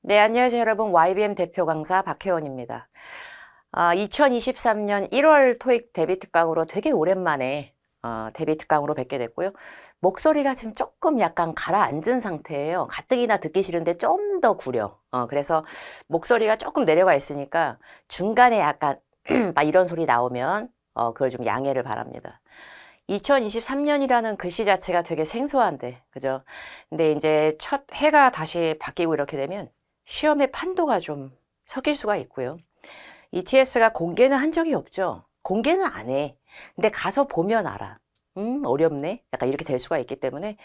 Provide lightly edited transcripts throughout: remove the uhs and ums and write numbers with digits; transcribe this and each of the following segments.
네, 안녕하세요, 여러분. YBM 대표 강사 박혜원입니다. 2023년 1월 토익 데뷔 특강으로 되게 오랜만에 데뷔 특강으로 뵙게 됐고요. 목소리가 지금 조금 약간 가라앉은 상태예요. 가뜩이나 듣기 싫은데 좀 더 구려. 그래서 목소리가 조금 내려가 있으니까 중간에 약간 막 이런 소리 나오면 그걸 좀 양해를 바랍니다. 2023년이라는 글씨 자체가 되게 생소한데, 그죠? 근데 이제 첫 해가 다시 바뀌고 이렇게 되면 시험의 판도가 좀 섞일 수가 있고요. ETS가 공개는 한 적이 없죠. 공개는 안 해. 근데 가서 보면 알아. 어렵네. 약간 이렇게 될 수가 있기 때문에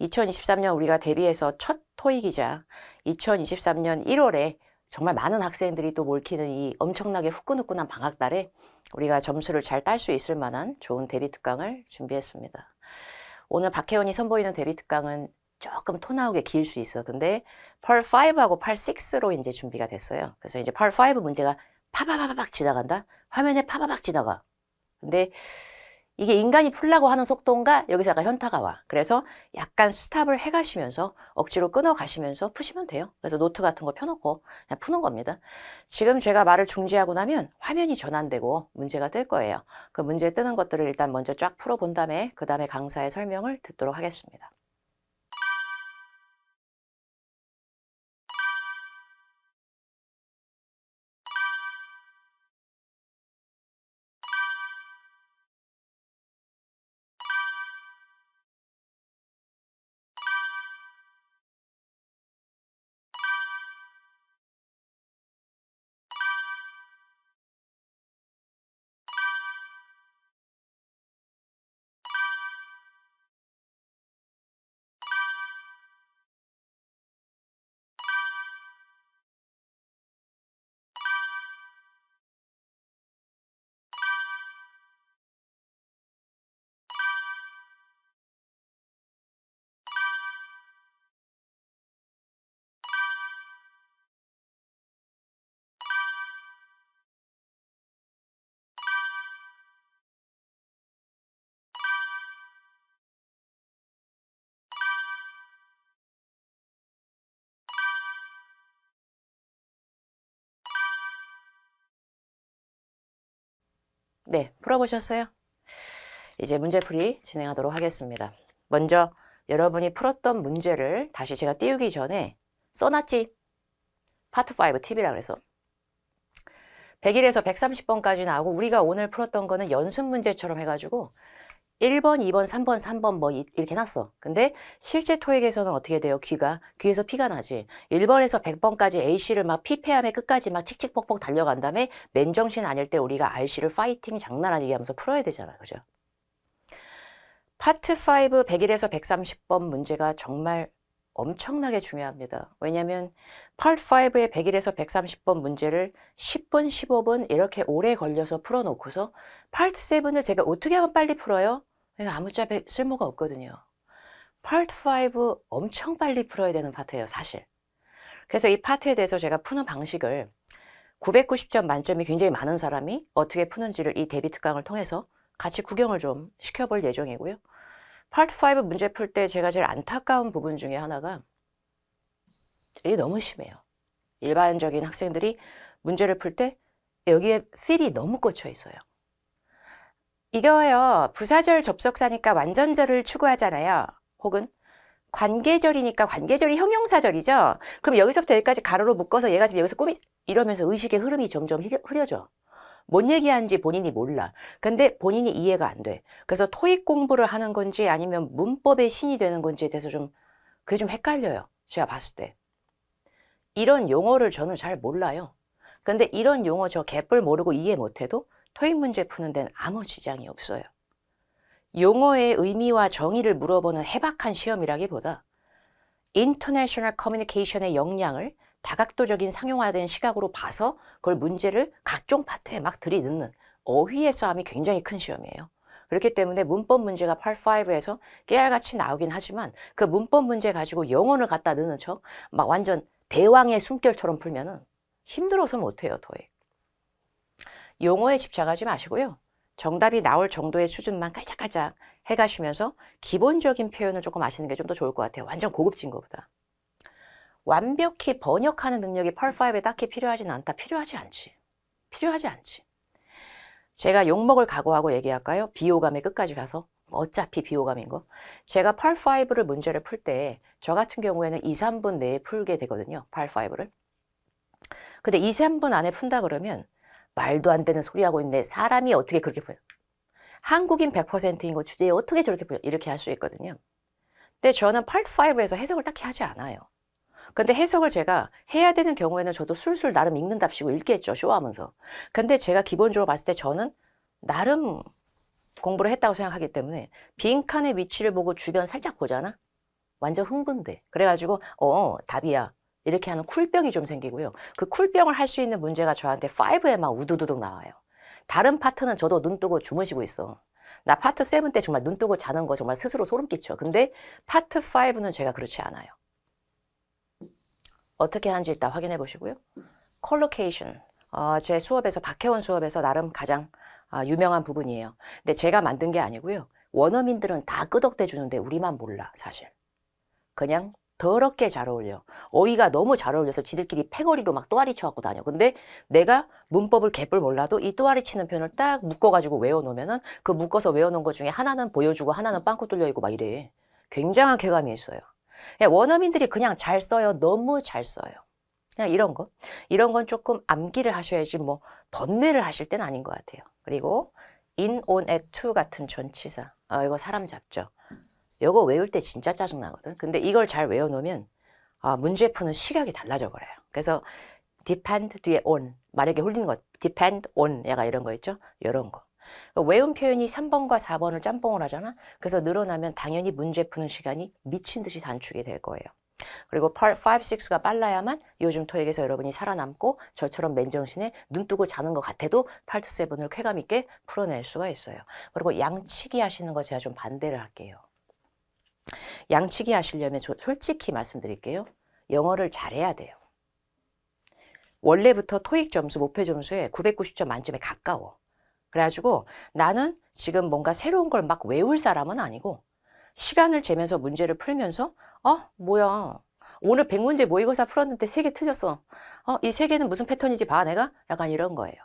2023년 우리가 데뷔해서 첫 토익이자 2023년 1월에 정말 많은 학생들이 또 몰키는 이 엄청나게 후끈후끈한 방학달에 우리가 점수를 잘 딸 수 있을 만한 좋은 데뷔 특강을 준비했습니다. 오늘 박혜원이 선보이는 데뷔 특강은 조금 토 나오게 길 수 있어. 근데 펄 5하고 펄 6로 이제 준비가 됐어요. 그래서 이제 펄 5 문제가 파바바박 지나간다? 화면에 파바박 지나가. 근데 이게 인간이 풀라고 하는 속도인가? 여기서 약간 현타가 와. 그래서 약간 스탑을 해가시면서 억지로 끊어가시면서 푸시면 돼요. 그래서 노트 같은 거 펴놓고 그냥 푸는 겁니다. 지금 제가 말을 중지하고 나면 화면이 전환되고 문제가 뜰 거예요. 그 문제 뜨는 것들을 일단 먼저 쫙 풀어본 다음에 그 다음에 강사의 설명을 듣도록 하겠습니다. 네, 풀어보셨어요? 이제 문제풀이 진행하도록 하겠습니다. 먼저 여러분이 풀었던 문제를 다시 제가 띄우기 전에 써놨지? 파트 5 팁이라 그래서 101에서 130번까지 나오고 우리가 오늘 풀었던 거는 연습 문제처럼 해가지고 1번, 2번, 3번, 3번 뭐 이렇게 놨어. 근데 실제 토익에서는 어떻게 돼요? 귀에서 피가 나지. 1번에서 100번까지 A씨를 막 피폐함에 끝까지 막 칙칙폭폭 달려간 다음에 맨정신 아닐 때 우리가 R씨를 파이팅 장난 아니게 하면서 풀어야 되잖아. 그죠? 파트 5 101에서 130번 문제가 정말 엄청나게 중요합니다. 왜냐하면 파트 5의 101에서 130번 문제를 10분, 15분 이렇게 오래 걸려서 풀어놓고서 파트 7을 제가 어떻게 하면 빨리 풀어요? 아무짝에 쓸모가 없거든요. 파트 5 엄청 빨리 풀어야 되는 파트예요, 사실. 그래서 이 파트에 대해서 제가 푸는 방식을 990점 만점이 굉장히 많은 사람이 어떻게 푸는지를 이 데뷔 특강을 통해서 같이 구경을 좀 시켜볼 예정이고요. 파트 5 문제 풀 때 제가 제일 안타까운 부분 중에 하나가 이게 너무 심해요. 일반적인 학생들이 문제를 풀 때 여기에 필이 너무 꽂혀 있어요. 이거요. 부사절 접속사니까 완전절을 추구하잖아요. 혹은 관계절이니까 관계절이 형용사절이죠. 그럼 여기서부터 여기까지 가로로 묶어서 얘가 지금 여기서 이러면서 의식의 흐름이 점점 흐려져. 뭔 얘기하는지 본인이 몰라. 근데 본인이 이해가 안 돼. 그래서 토익 공부를 하는 건지 아니면 문법의 신이 되는 건지에 대해서 그게 좀 헷갈려요. 제가 봤을 때. 이런 용어를 저는 잘 몰라요. 근데 이런 용어 저 개뿔 모르고 이해 못해도 토익 문제 푸는 데는 아무 지장이 없어요. 용어의 의미와 정의를 물어보는 해박한 시험이라기보다 인터내셔널 커뮤니케이션의 역량을 다각도적인 상용화된 시각으로 봐서 그걸 문제를 각종 파트에 막 들이넣는 어휘의 싸움이 굉장히 큰 시험이에요. 그렇기 때문에 문법 문제가 Part 5에서 깨알같이 나오긴 하지만 그 문법 문제 가지고 영어를 갖다 넣는 척 막 완전 대왕의 숨결처럼 풀면은 힘들어서 못해요, 토익. 용어에 집착하지 마시고요. 정답이 나올 정도의 수준만 깔짝깔짝 해가시면서 기본적인 표현을 조금 아시는 게 좀 더 좋을 것 같아요. 완전 고급진 것보다. 완벽히 번역하는 능력이 펄5에 딱히 필요하진 않다. 필요하지 않지. 필요하지 않지. 제가 욕먹을 각오하고 얘기할까요? 비호감의 끝까지 가서. 어차피 비호감인 거. 제가 펄5를 문제를 풀 때 저 같은 경우에는 2, 3분 내에 풀게 되거든요. 펄5를. 근데 2, 3분 안에 푼다 그러면 말도 안 되는 소리 하고 있는데 사람이 어떻게 그렇게 풀려? 한국인 100%인 거 주제에 어떻게 저렇게 풀려? 이렇게 할 수 있거든요. 근데 저는 펄5에서 해석을 딱히 하지 않아요. 근데 해석을 제가 해야 되는 경우에는 저도 술술 나름 읽는답시고 읽겠죠. 쇼하면서. 근데 제가 기본적으로 봤을 때 저는 나름 공부를 했다고 생각하기 때문에 빈칸의 위치를 보고 주변 살짝 보잖아? 완전 흥분돼. 그래가지고 답이야. 이렇게 하는 쿨병이 좀 생기고요. 그 쿨병을 할 수 있는 문제가 저한테 5에 막 우두두둑 나와요. 다른 파트는 저도 눈 뜨고 주무시고 있어. 나 파트 7 때 정말 눈 뜨고 자는 거 정말 스스로 소름 끼쳐. 근데 파트 5는 제가 그렇지 않아요. 어떻게 하는지 일단 확인해 보시고요. 콜로케이션. 제 수업에서 박혜원 수업에서 나름 가장 유명한 부분이에요. 근데 제가 만든 게 아니고요. 원어민들은 다 끄덕대 주는데 우리만 몰라 사실. 그냥 더럽게 잘 어울려. 어휘가 너무 잘 어울려서 지들끼리 패거리로 막 또아리 쳐갖고 다녀. 근데 내가 문법을 개뿔 몰라도 이 또아리 치는 표현을 딱 묶어가지고 외워놓으면은 그 묶어서 외워놓은 것 중에 하나는 보여주고 하나는 빵꾸 뚫려있고 막 이래. 굉장한 쾌감이 있어요. 원어민들이 그냥 잘 써요. 너무 잘 써요. 그냥 이런 거. 이런 건 조금 암기를 하셔야지 뭐 번뇌를 하실 때는 아닌 것 같아요. 그리고 in, on, at, to 같은 전치사. 이거 사람 잡죠. 이거 외울 때 진짜 짜증나거든. 근데 이걸 잘 외워놓으면 문제 푸는 시각이 달라져 버려요. 그래서 depend 뒤에 on, 만약에 홀리는 거 depend on 약간 이런 거 있죠? 이런 거. 외운 표현이 3번과 4번을 짬뽕을 하잖아. 그래서 늘어나면 당연히 문제 푸는 시간이 미친 듯이 단축이 될 거예요. 그리고 5, 6가 빨라야만 요즘 토익에서 여러분이 살아남고 저처럼 맨정신에 눈 뜨고 자는 것 같아도 8, 7을 쾌감 있게 풀어낼 수가 있어요. 그리고 양치기 하시는 거 제가 좀 반대를 할게요. 양치기 하시려면 솔직히 말씀드릴게요. 영어를 잘해야 돼요. 원래부터 토익 점수, 목표 점수에 990점 만점에 가까워. 그래가지고 나는 지금 뭔가 새로운 걸 막 외울 사람은 아니고 시간을 재면서 문제를 풀면서 뭐야. 오늘 100문제 모의고사 풀었는데 3개 틀렸어. 이 3개는 무슨 패턴인지 봐 내가? 약간 이런 거예요.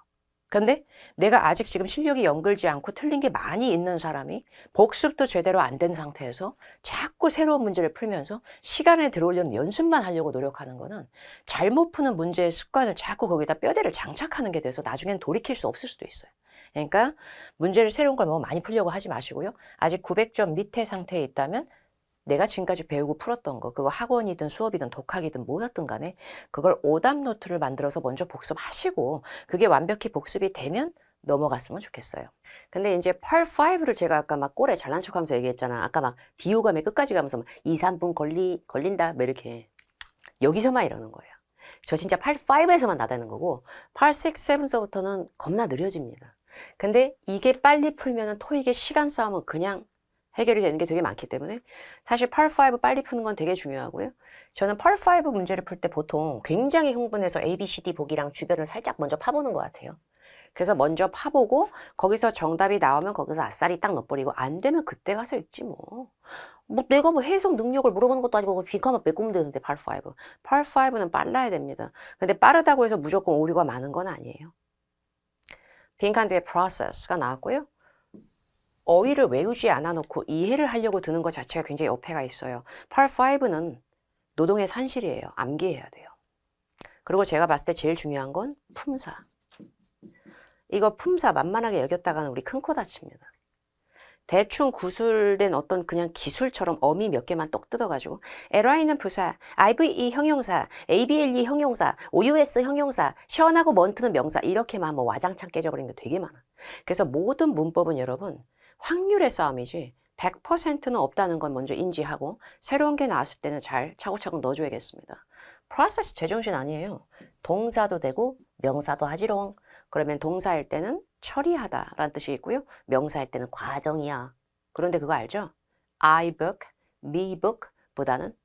근데 내가 아직 지금 실력이 연글지 않고 틀린 게 많이 있는 사람이 복습도 제대로 안 된 상태에서 자꾸 새로운 문제를 풀면서 시간을 들어오려는 연습만 하려고 노력하는 거는 잘못 푸는 문제의 습관을 자꾸 거기다 뼈대를 장착하는 게 돼서 나중엔 돌이킬 수 없을 수도 있어요. 그러니까 문제를 새로운 걸 너무 많이 풀려고 하지 마시고요. 아직 900점 밑에 상태에 있다면 내가 지금까지 배우고 풀었던 거, 그거 학원이든 수업이든 독학이든 뭐였든 간에 그걸 오답 노트를 만들어서 먼저 복습하시고 그게 완벽히 복습이 되면 넘어갔으면 좋겠어요. 근데 이제 펄5를 제가 아까 막 꼴에 잘난 척하면서 얘기했잖아. 아까 막 비호감에 끝까지 가면서 막 2, 3분 걸린다 뭐 이렇게 여기서만 이러는 거예요. 저 진짜 펄5에서만 나대는 거고 펄 6, 7서부터는 겁나 느려집니다. 근데 이게 빨리 풀면은 토익의 시간 싸움은 그냥 해결이 되는 게 되게 많기 때문에 사실 펄5 빨리 푸는 건 되게 중요하고요. 저는 펄5 문제를 풀 때 보통 굉장히 흥분해서 A, B, C, D 보기랑 주변을 살짝 먼저 파보는 것 같아요. 그래서 먼저 파보고 거기서 정답이 나오면 거기서 아싸리 딱 넣어버리고 안 되면 그때 가서 읽지 뭐. 내가 뭐 해석 능력을 물어보는 것도 아니고 빈칸만 메꾸면 되는데 펄5. 펄5는 빨라야 됩니다. 근데 빠르다고 해서 무조건 오류가 많은 건 아니에요. 빈칸 뒤에 process가 나왔고요. 어휘를 외우지 않아 놓고 이해를 하려고 드는 것 자체가 굉장히 어폐가 있어요. 펄5는 노동의 산실이에요. 암기해야 돼요. 그리고 제가 봤을 때 제일 중요한 건 품사. 이거 품사 만만하게 여겼다가는 우리 큰 코 다칩니다. 대충 구술된 어떤 그냥 기술처럼 어미 몇 개만 똑 뜯어가지고 LI는 부사, IVE 형용사, ABLE 형용사, OUS 형용사, 시원하고 먼트는 명사 이렇게만 뭐 와장창 깨져버리는 게 되게 많아. 그래서 모든 문법은 여러분 확률의 싸움이지 100%는 없다는 건 먼저 인지하고 새로운 게 나왔을 때는 잘 차곡차곡 넣어줘야겠습니다. 프로세스 제정신 아니에요. 동사도 되고 명사도 하지롱. 그러면 동사일 때는 처리하다 라는 뜻이 있고요. 명사일 때는 과정이야. 그런데 그거 알죠? I book, me book 보다는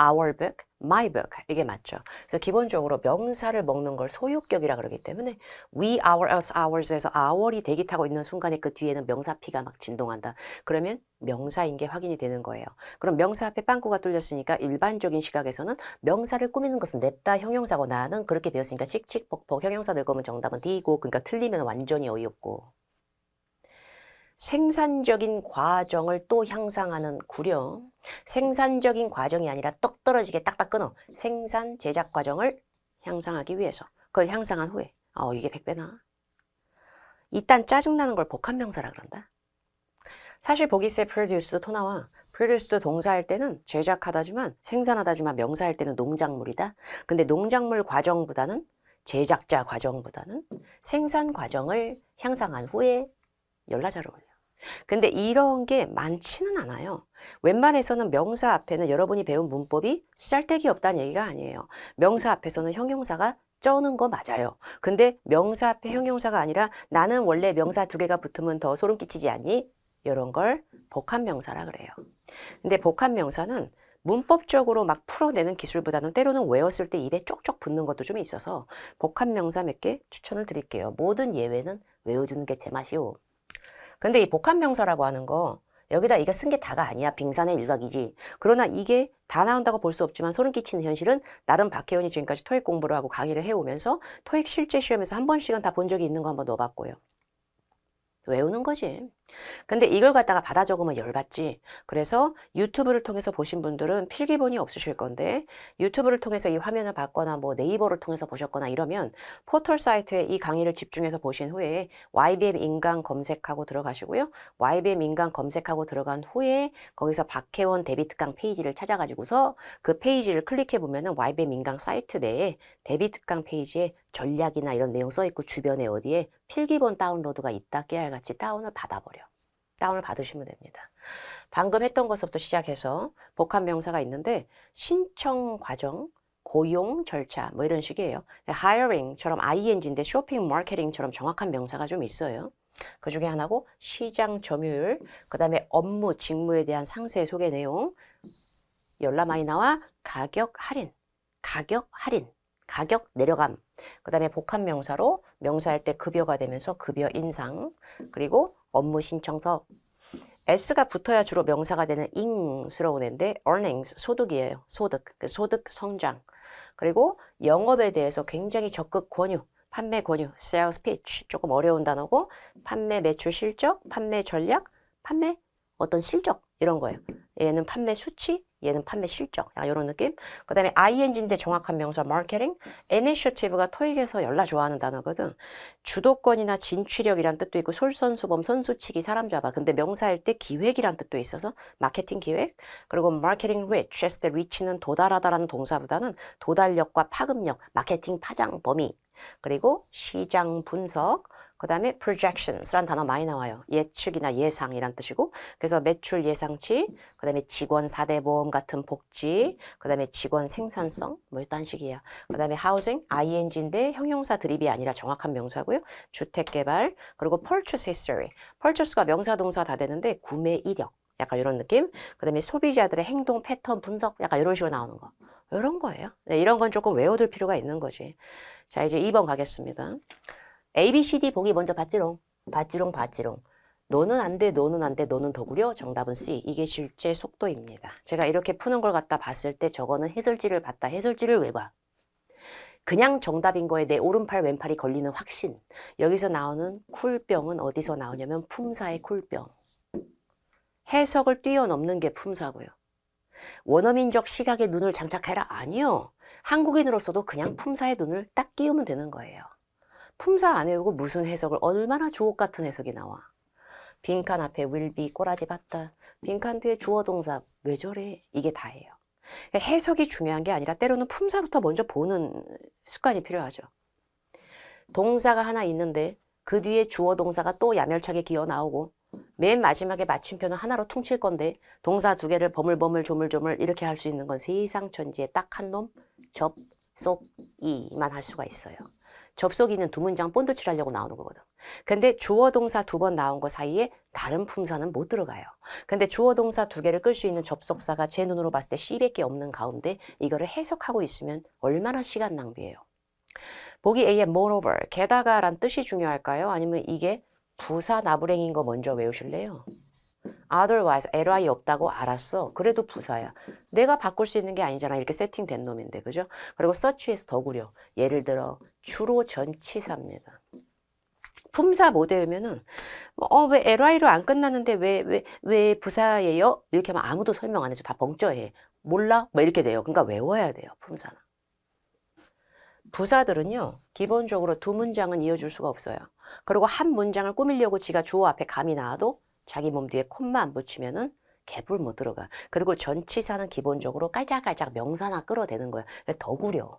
our book, my book 이게 맞죠. 그래서 기본적으로 명사를 먹는 걸 소유격이라 그러기 때문에 we, our, us, ours에서 our이 대기 타고 있는 순간에 그 뒤에는 명사 P가 막 진동한다. 그러면 명사인 게 확인이 되는 거예요. 그럼 명사 앞에 빵꾸가 뚫렸으니까 일반적인 시각에서는 명사를 꾸미는 것은 냅다 형용사고 나는 그렇게 배웠으니까 칙칙폭폭 형용사 될 거면 정답은 D고 그러니까 틀리면 완전히 어이없고 생산적인 과정을 또 향상하는 구려. 생산적인 과정이 아니라 똑 떨어지게 딱딱 끊어. 생산 제작 과정을 향상하기 위해서. 그걸 향상한 후에. 이게 100배나. 이딴 짜증나는 걸 복합명사라 그런다. 사실 보기세 produce도 토 나와. produce도 동사할 때는 제작하다지만 생산하다지만 명사할 때는 농작물이다. 근데 농작물 과정보다는 제작자 과정보다는 생산 과정을 향상한 후에 열나 잘 어울려. 근데 이런 게 많지는 않아요. 웬만해서는 명사 앞에는 여러분이 배운 문법이 쓸데기 없다는 얘기가 아니에요. 명사 앞에서는 형용사가 쩌는 거 맞아요. 근데 명사 앞에 형용사가 아니라 나는 원래 명사 2개가 붙으면 더 소름 끼치지 않니? 이런 걸 복합명사라 그래요. 근데 복합명사는 문법적으로 막 풀어내는 기술보다는 때로는 외웠을 때 입에 쪽쪽 붙는 것도 좀 있어서 복합명사 몇 개 추천을 드릴게요. 모든 예외는 외워주는 게 제맛이오. 근데 이 복합명사라고 하는 거 여기다 이거 쓴 게 다가 아니야. 빙산의 일각이지. 그러나 이게 다 나온다고 볼 수 없지만 소름 끼치는 현실은 나름 박혜원이 지금까지 토익 공부를 하고 강의를 해오면서 토익 실제 시험에서 한 번씩은 다 본 적이 있는 거 한번 넣어봤고요. 외우는 거지. 근데 이걸 갖다가 받아 적으면 열받지. 그래서 유튜브를 통해서 보신 분들은 필기본이 없으실 건데 유튜브를 통해서 이 화면을 봤거나 뭐 네이버를 통해서 보셨거나 이러면 포털 사이트에 이 강의를 집중해서 보신 후에 YBM 인강 검색하고 들어가시고요. YBM 인강 검색하고 들어간 후에 거기서 박혜원 데뷔특강 페이지를 찾아가지고서 그 페이지를 클릭해 보면은 YBM 인강 사이트 내에 데뷔특강 페이지에 전략이나 이런 내용 써있고 주변에 어디에 필기본 다운로드가 있다 깨알같이 다운을 받아버려. 다운을 받으시면 됩니다. 방금 했던 것부터 시작해서 복합명사가 있는데 신청 과정, 고용 절차 뭐 이런 식이에요. hiring처럼 ing인데 쇼핑, 마케팅처럼 정확한 명사가 좀 있어요. 그 중에 하나고 시장 점유율, 그 다음에 업무, 직무에 대한 상세 소개 내용, 열나 많이 나와 가격 할인, 가격 내려감. 그 다음에 복합명사로 명사할 때 급여가 되면서 급여 인상. 그리고 업무 신청서. S가 붙어야 주로 명사가 되는 ing스러운 애인데 earnings, 소득이에요. 소득 성장. 그리고 영업에 대해서 굉장히 적극 권유. 판매 권유, sales pitch. 조금 어려운 단어고 판매 매출 실적, 판매 전략, 판매 어떤 실적 이런 거예요. 얘는 판매 수치, 얘는 판매 실적. 이런 느낌. 그 다음에 ing인데 정확한 명사 마케팅. initiative가 토익에서 열나 좋아하는 단어거든. 주도권이나 진취력이란 뜻도 있고 솔선수범, 선수치기, 사람 잡아. 근데 명사일 때 기획이란 뜻도 있어서 마케팅 기획. 그리고 marketing reach 했을 때 reach는 도달하다라는 동사보다는 도달력과 파급력, 마케팅 파장 범위. 그리고 시장 분석. 그 다음에 projections라는 단어 많이 나와요. 예측이나 예상이란 뜻이고 그래서 매출 예상치, 그 다음에 직원 4대 보험 같은 복지, 그 다음에 직원 생산성 뭐 이딴 식이야. 그 다음에 housing, ing인데 형용사 드립이 아니라 정확한 명사고요. 주택개발, 그리고 purchase history. purchase가 명사 동사 다 되는데 구매 이력. 약간 이런 느낌. 그 다음에 소비자들의 행동 패턴 분석. 약간 이런 식으로 나오는 거. 이런 거예요. 네, 이런 건 조금 외워둘 필요가 있는 거지. 자, 이제 2번 가겠습니다. A, B, C, D 보기 먼저 봤지롱. 너는 안 돼, 너는 안 돼, 너는 더 구려. 정답은 C. 이게 실제 속도입니다. 제가 이렇게 푸는 걸 갖다 봤을 때 저거는 해설지를 봤다. 해설지를 왜 봐? 그냥 정답인 거에 내 오른팔 왼팔이 걸리는 확신. 여기서 나오는 쿨병은 어디서 나오냐면 품사의 쿨병. 해석을 뛰어넘는 게 품사고요. 원어민적 시각에 눈을 장착해라? 아니요. 한국인으로서도 그냥 품사의 눈을 딱 끼우면 되는 거예요. 품사 안 외우고 무슨 해석을 얼마나 주옥 같은 해석이 나와. 빈칸 앞에 will be 꼬라지 봤다. 빈칸 뒤에 주어 동사 왜 저래? 이게 다예요. 해석이 중요한 게 아니라 때로는 품사부터 먼저 보는 습관이 필요하죠. 동사가 하나 있는데 그 뒤에 주어 동사가 또 야멸차게 기어 나오고 맨 마지막에 마침표는 하나로 퉁칠 건데 동사 2개를 버물버물 조물조물 이렇게 할 수 있는 건 세상 천지에 딱 한 놈, 접, 속, 이만 할 수가 있어요. 접속이 있는 두 문장 본드 칠하려고 나오는 거거든. 근데 주어 동사 두 번 나온 거 사이에 다른 품사는 못 들어가요. 근데 주어 동사 두 개를 끌 수 있는 접속사가 제 눈으로 봤을 때 C밖에 없는 가운데 이거를 해석하고 있으면 얼마나 시간 낭비예요. 보기 A의 moreover, 게다가란 뜻이 중요할까요? 아니면 이게 부사 나부랭인 거 먼저 외우실래요? otherwise, ly 없다고 알았어. 그래도 부사야. 내가 바꿀 수 있는 게 아니잖아. 이렇게 세팅된 놈인데, 그죠? 그리고 such에서 더 구려. 예를 들어 주로 전치사입니다. 품사 못 외우면은 왜 ly로 안 끝났는데 왜 부사예요? 이렇게 하면 아무도 설명 안 해줘. 다 벙쪄해. 몰라? 뭐 이렇게 돼요. 그러니까 외워야 돼요. 품사는. 부사들은요, 기본적으로 두 문장은 이어줄 수가 없어요. 그리고 한 문장을 꾸미려고 지가 주어 앞에 감이 나와도 자기 몸 뒤에 콤마 안 붙이면은 개불 못 들어가. 그리고 전치사는 기본적으로 깔짝깔짝 명사나 끌어대는 거야. 더 구려.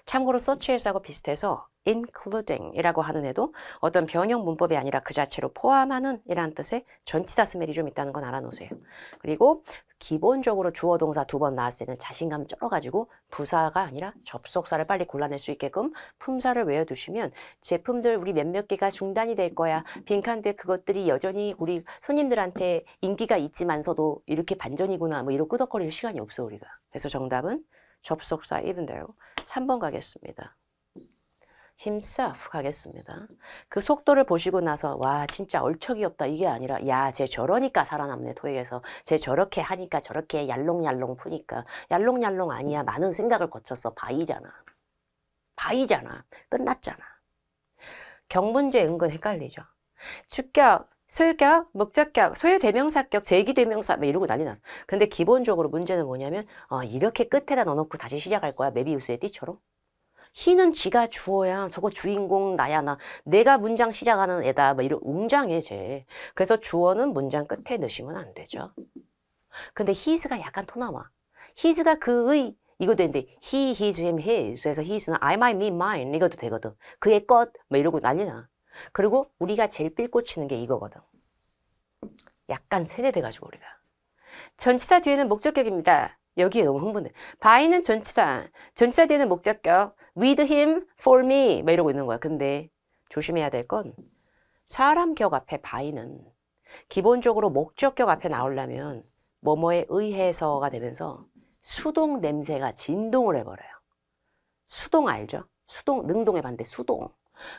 참고로 서치에서하고 비슷해서 including 이라고 하는 애도 어떤 변형 문법이 아니라 그 자체로 포함하는 이라는 뜻의 전치사 스멜이 좀 있다는 건 알아놓으세요. 그리고 기본적으로 주어 동사 두 번 나왔을 때는 자신감 쩔어가지고 부사가 아니라 접속사를 빨리 골라낼 수 있게끔 품사를 외워두시면 제품들 우리 몇몇 개가 중단이 될 거야. 빈칸데 그것들이 여전히 우리 손님들한테 인기가 있지만서도 이렇게 반전이구나 뭐 이런 끄덕거릴 시간이 없어 우리가. 그래서 정답은 접속사 even though 3번 가겠습니다. himself 가겠습니다. 그 속도를 보시고 나서 와 진짜 얼척이 없다 이게 아니라 야 쟤 저러니까 살아남네 토익에서 쟤 저렇게 하니까 저렇게 얄롱얄롱 푸니까 얄롱얄롱 아니야 많은 생각을 거쳤어 바이잖아. 바이잖아. 끝났잖아. 경문제 은근 헷갈리죠. 주격 소유격, 목적격, 소유대명사격, 제기대명사 뭐 이러고 난리 났어. 근데 기본적으로 문제는 뭐냐면 이렇게 끝에다 넣어놓고 다시 시작할 거야. 메비우스의 띠처럼. 희는 지가 주어야. 저거 주인공 나야 나. 내가 문장 시작하는 애다. 뭐 이런 웅장해 쟤. 그래서 주어는 문장 끝에 넣으시면 안 되죠. 근데 his가 약간 토 나와. his가 그의 이거 되는데 he, his, him, his. 그래서 his는 I, my, me, mine 이것도 되거든. 그의 것 뭐 이러고 난리 나. 그리고 우리가 제일 삘꽂히는 게 이거거든. 약간 세뇌돼가지고 우리가. 전치사 뒤에는 목적격입니다. 여기에 너무 흥분돼. by는 전치사, 전치사 뒤에는 목적격, with him, for me 막 이러고 있는 거야. 근데 조심해야 될 건 사람 격 앞에 by는 기본적으로 목적격 앞에 나오려면 뭐뭐에 의해서가 되면서 수동 냄새가 진동을 해버려요. 수동 알죠? 수동, 능동의 반대 수동.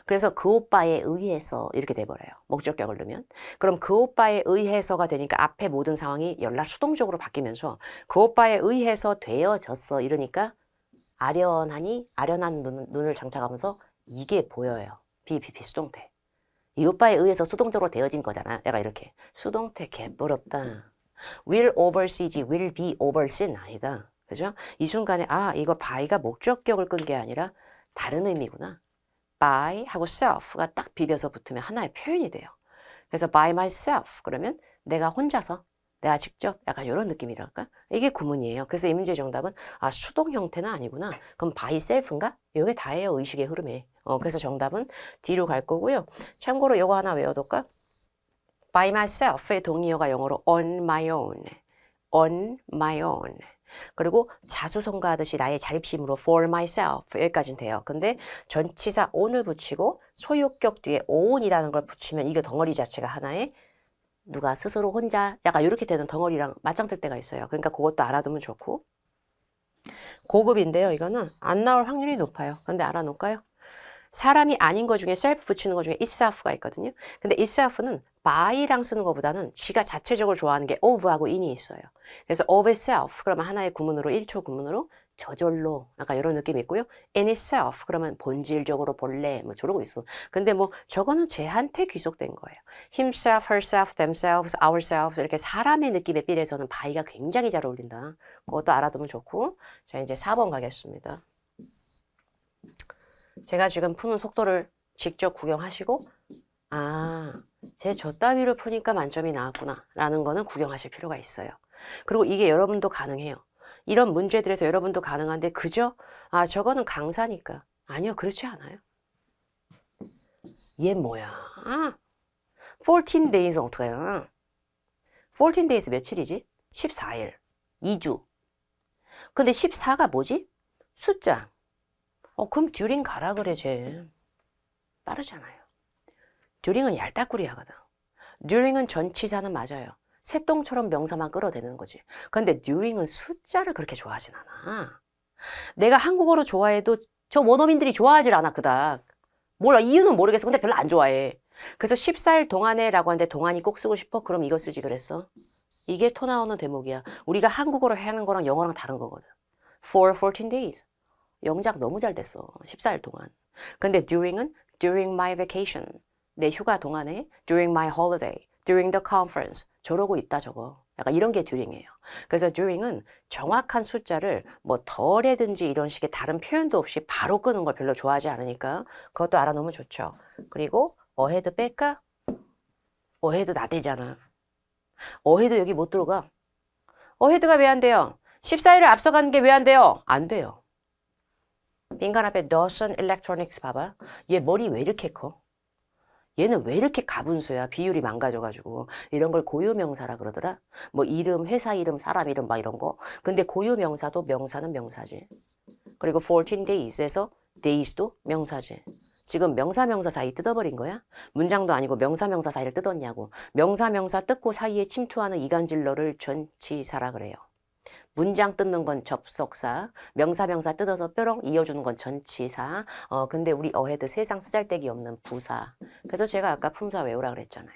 그래서 그 오빠에 의해서 이렇게 돼버려요. 목적격을 넣으면. 그럼 그 오빠에 의해서가 되니까 앞에 모든 상황이 연락 수동적으로 바뀌면서 그 오빠에 의해서 되어졌어. 이러니까 아련하니 아련한 눈을 장착하면서 이게 보여요. BPP 수동태. 이 오빠에 의해서 수동적으로 되어진 거잖아. 내가 이렇게. 수동태 개뿌럽다. will oversee지 will be overseen 아니다. 그죠? 이 순간에 이거 by가 목적격을 끈 게 아니라 다른 의미구나. by 하고 self가 딱 비벼서 붙으면 하나의 표현이 돼요. 그래서 by myself 그러면 내가 혼자서 내가 직접 약간 이런 느낌이랄까? 이게 구문이에요. 그래서 이 문제 정답은 수동 형태는 아니구나. 그럼 by self인가? 이게 다예요. 의식의 흐름에. 그래서 정답은 D로 갈 거고요. 참고로 이거 하나 외워둘까? by myself의 동의어가 영어로 on my own. on my own. 그리고 자수성가하듯이 나의 자립심으로 for myself 여기까지는 돼요. 근데 전치사 on을 붙이고 소유격 뒤에 own이라는 걸 붙이면 이거 덩어리 자체가 하나의 누가 스스로 혼자 약간 이렇게 되는 덩어리랑 맞짱뜰 때가 있어요. 그러니까 그것도 알아두면 좋고 고급인데요. 이거는 안 나올 확률이 높아요. 근데 알아놓을까요? 사람이 아닌 것 중에 self 붙이는 것 중에 itself가 있거든요. 근데 itself는 by랑 쓰는 것보다는 지가 자체적으로 좋아하는 게 of하고 in이 있어요. 그래서 of itself 그러면 하나의 구문으로 1초 구문으로 저절로 약간 이런 느낌이 있고요. in itself 그러면 본질적으로 본래 뭐 저러고 있어. 근데 뭐 저거는 쟤한테 귀속된 거예요. himself, herself, themselves, ourselves 이렇게 사람의 느낌의 삘에서는 by가 굉장히 잘 어울린다. 그것도 알아두면 좋고 자 이제 4번 가겠습니다. 제가 지금 푸는 속도를 직접 구경하시고 제 저 따위로 푸니까 만점이 나왔구나 라는 거는 구경하실 필요가 있어요. 그리고 이게 여러분도 가능해요. 이런 문제들에서 여러분도 가능한데 그저 저거는 강사니까 아니요 그렇지 않아요. 얘 뭐야 14 days 어떡해요? 14 days 며칠이지? 14일 2주 근데 14가 뭐지? 숫자 그럼 during 가라 그래, 쟤. 빠르잖아요. during은 얄딱구리 하거든. during은 전치사는 맞아요. 새똥처럼 명사만 끌어대는 거지. 근데 during은 숫자를 그렇게 좋아하진 않아. 내가 한국어로 좋아해도 저 원어민들이 좋아하질 않아, 그닥. 몰라, 이유는 모르겠어. 근데 별로 안 좋아해. 그래서 14일 동안에 라고 하는데 동안이 꼭 쓰고 싶어? 그럼 이거 쓰지 그랬어. 이게 토 나오는 대목이야. 우리가 한국어로 하는 거랑 영어랑 다른 거거든. For 14 days. 영작 너무 잘 됐어. 14일 동안. 근데 during은 during my vacation. 내 휴가 동안에 during my holiday. during the conference. 저러고 있다 저거. 약간 이런 게 during이에요. 그래서 during은 정확한 숫자를 뭐 덜이든지 이런 식의 다른 표현도 없이 바로 끄는 걸 별로 좋아하지 않으니까 그것도 알아놓으면 좋죠. 그리고 ahead 뺄까? ahead 나대잖아. ahead 여기 못 들어가. ahead가 왜 안 돼요? 14일을 앞서가는 게 왜 안 돼요? 안 돼요. 빈칸 앞에 Dawson Electronics 봐봐. 얘 머리 왜 이렇게 커? 얘는 왜 이렇게 가분수야? 비율이 망가져가지고. 이런 걸 고유명사라 그러더라. 뭐 이름, 회사 이름, 사람 이름 막 이런 거. 근데 고유명사도 명사는 명사지. 그리고 14 days에서 days도 명사지. 지금 명사 사이 뜯어버린 거야? 문장도 아니고 명사 사이를 뜯었냐고. 명사 뜯고 사이에 침투하는 이간질러를 전치사라 그래요. 문장 뜯는 건 접속사, 명사 뜯어서 뾰롱 이어주는 건 전치사. 근데 우리 어헤드 세상 쓰잘데기 없는 부사. 그래서 제가 아까 품사 외우라 그랬잖아요.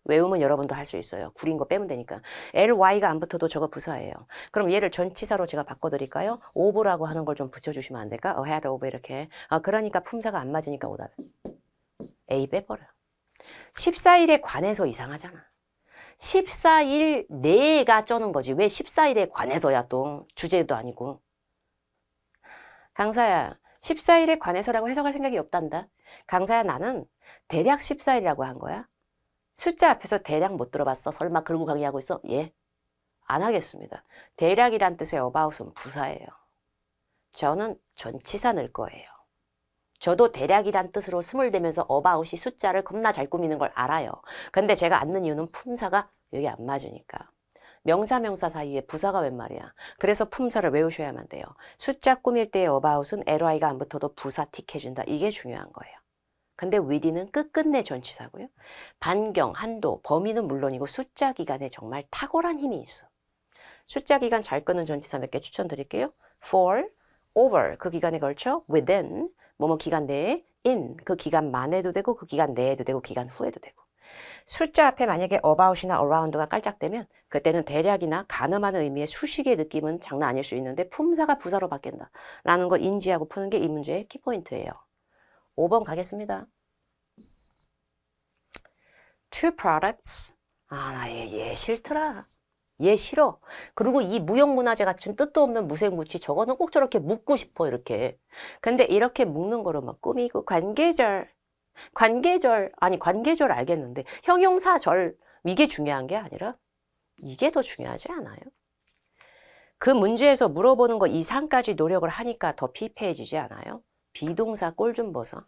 외우면 여러분도 할 수 있어요. 구린 거 빼면 되니까. ly가 안 붙어도 저거 부사예요. 그럼 얘를 전치사로 제가 바꿔드릴까요? of라고 하는 걸 좀 붙여주시면 안 될까? ahead of 이렇게. 그러니까 품사가 안 맞으니까 오답. A 빼버려. 14일에 관해서 이상하잖아. 14일 내가 쩌는 거지. 왜 14일에 관해서야 또. 주제도 아니고. 강사야, 14일에 관해서라고 해석할 생각이 없단다. 강사야, 나는 대략 14일이라고 한 거야. 숫자 앞에서 대략 못 들어봤어? 설마 그러고 강의하고 있어? 예. 안 하겠습니다. 대략이란 뜻의 about은 부사예요. 저는 전치사 넣을 거예요. 저도 대략이란 뜻으로 스물 대면서 about이 숫자를 겁나 잘 꾸미는 걸 알아요. 근데 제가 안 넣는 이유는 품사가 여기 안 맞으니까. 명사 사이에 부사가 웬 말이야. 그래서 품사를 외우셔야만 돼요. 숫자 꾸밀 때의 about은 ly가 안 붙어도 부사 틱 해준다. 이게 중요한 거예요. 근데 with는 끝끝내 전치사고요. 반경, 한도, 범위는 물론이고 숫자 기간에 정말 탁월한 힘이 있어. 숫자 기간 잘 끄는 전치사 몇 개 추천드릴게요. for, over, 그 기간에 걸쳐, within, 뭐뭐 기간 내에, in, 그 기간만 해도 되고 그 기간 내에도 되고 기간 후에도 되고. 숫자 앞에 만약에 about이나 around가 깔짝대면 그때는 대략이나 가늠하는 의미의 수식의 느낌은 장난 아닐 수 있는데 품사가 부사로 바뀐다 라는 거 인지하고 푸는 게 이 문제의 키포인트예요. 5번 가겠습니다. Two products. 나 얘 싫더라. 얘 싫어. 그리고 이 무형문화재 같은 뜻도 없는 무색무취 저거는 꼭 저렇게 묶고 싶어 이렇게. 근데 이렇게 묶는 거로 막 꾸미고 관계절 아니 관계절 알겠는데 형용사절 이게 중요한 게 아니라 이게 더 중요하지 않아요? 그 문제에서 물어보는 거 이상까지 노력을 하니까 더 피폐해지지 않아요? 비동사 꼴 좀 벗어.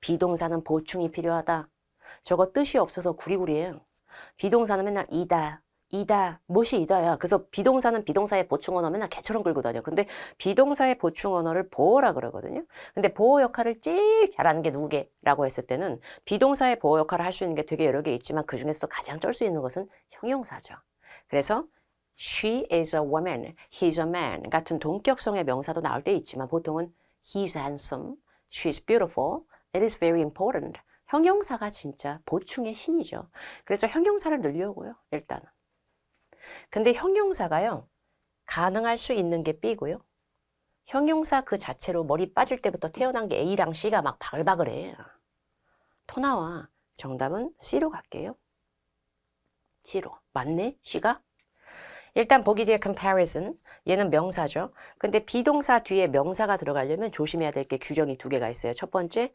비동사는 보충이 필요하다. 저거 뜻이 없어서 구리구리해요. 비동사는 맨날 이다, 무엇이 이다야. 그래서 비동사는 비동사의 보충 언어 맨날 개처럼 끌고 다녀. 근데 비동사의 보충 언어를 보어라 그러거든요. 근데 보어 역할을 제일 잘하는 게 누구게라고 했을 때는 비동사의 보어 역할을 할 수 있는 게 되게 여러 개 있지만 그 중에서도 가장 쩔 수 있는 것은 형용사죠. 그래서 she is a woman, he's a man 같은 동격성의 명사도 나올 때 있지만 보통은 he's handsome, she's beautiful, it is very important. 형용사가 진짜 보충의 신이죠. 그래서 형용사를 넣으려고요, 일단은. 근데 형용사가요, 가능할 수 있는 게 B고요. 형용사 그 자체로 머리 빠질 때부터 태어난 게 A랑 C가 막 바글바글해. 토 나와. 정답은 C로 갈게요. C로. 맞네? C가? 일단 보기 뒤에 comparison. 얘는 명사죠. 근데 비동사 뒤에 명사가 들어가려면 조심해야 될 게 규정이 두 개가 있어요. 첫 번째,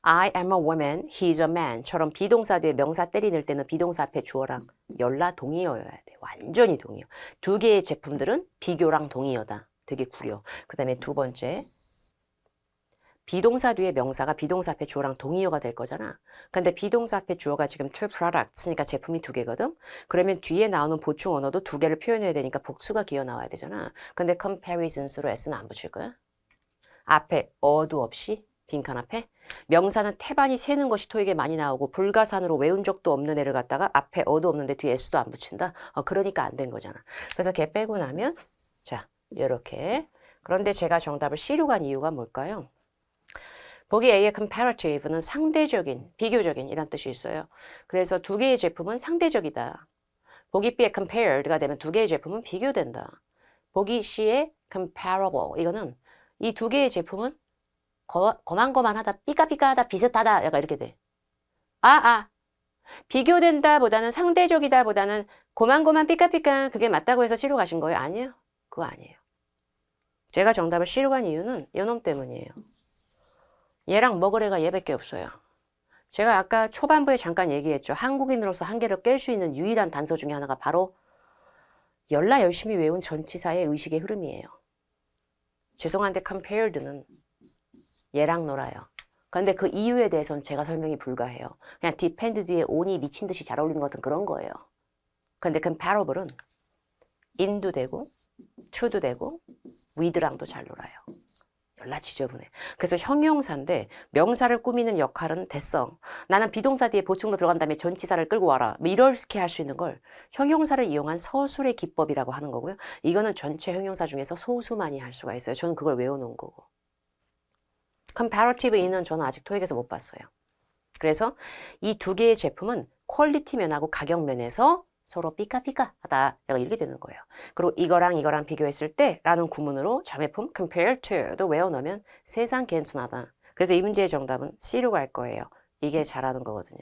I am a woman, he's a man 처럼 비동사 뒤에 명사 때리 넣을 때는 비동사 앞에 주어랑 열라 동의어여야 돼. 완전히 동의어. 두 개의 제품들은 비교랑 동의어다. 되게 구려. 그 다음에 두 번째, 비동사 뒤에 명사가 비동사 앞에 주어랑 동의어가 될 거잖아. 근데 비동사 앞에 주어가 지금 two products니까 제품이 두 개거든. 그러면 뒤에 나오는 보충 언어도 두 개를 표현해야 되니까 복수가 기어 나와야 되잖아. 근데 comparisons로 s는 안 붙일 거야. 앞에 어도 없이 빈칸 앞에 명사는 태반이 새는 것이 토익에 많이 나오고 불가산으로 외운 적도 없는 애를 갖다가 앞에 어도 없는데 뒤에 s도 안 붙인다. 그러니까 안 된 거잖아. 그래서 걔 빼고 나면 자 이렇게. 그런데 제가 정답을 C로 간 이유가 뭘까요? 보기 A의 comparative는 상대적인, 비교적인 이란 뜻이 있어요. 그래서 두 개의 제품은 상대적이다. 보기 B의 compared가 되면 두 개의 제품은 비교된다. 보기 C의 comparable 이거는 이 두 개의 제품은 거만거만하다, 삐까삐까하다, 비슷하다 약간 이렇게 돼. 비교된다 보다는 상대적이다 보다는 고만고만 삐까삐까 그게 맞다고 해서 C로 가신 거예요? 아니에요. 그거 아니에요. 제가 정답을 C로 간 이유는 이놈 때문이에요. 얘랑 먹으래가 얘밖에 없어요. 제가 아까 초반부에 잠깐 얘기했죠. 한국인으로서 한계를 깰 수 있는 유일한 단서 중에 하나가 바로 열나 열심히 외운 전치사의 의식의 흐름이에요. 죄송한데 compared는 얘랑 놀아요. 그런데 그 이유에 대해서는 제가 설명이 불가해요. 그냥 depend 뒤에 on이 미친 듯이 잘 어울리는 것 같은 그런 거예요. 그런데 comparable은 in도 되고 to도 되고 with랑도 잘 놀아요. 열나 지저분해. 그래서 형용사인데 명사를 꾸미는 역할은 됐어. 나는 비동사 뒤에 보충도 들어간 다음에 전치사를 끌고 와라. 뭐 이렇게 할 수 있는 걸 형용사를 이용한 서술의 기법이라고 하는 거고요. 이거는 전체 형용사 중에서 소수만이 할 수가 있어요. 저는 그걸 외워놓은 거고. comparative in은 저는 아직 토익에서 못 봤어요. 그래서 이 두 개의 제품은 퀄리티 면하고 가격 면에서 서로 삐까삐까하다. 내가 이렇게 되는 거예요. 그리고 이거랑 비교했을 때 라는 구문으로 자매품 compare to도 외워놓으면 세상 괜찮하다. 그래서 이 문제의 정답은 C로 갈 거예요. 이게 잘하는 거거든요.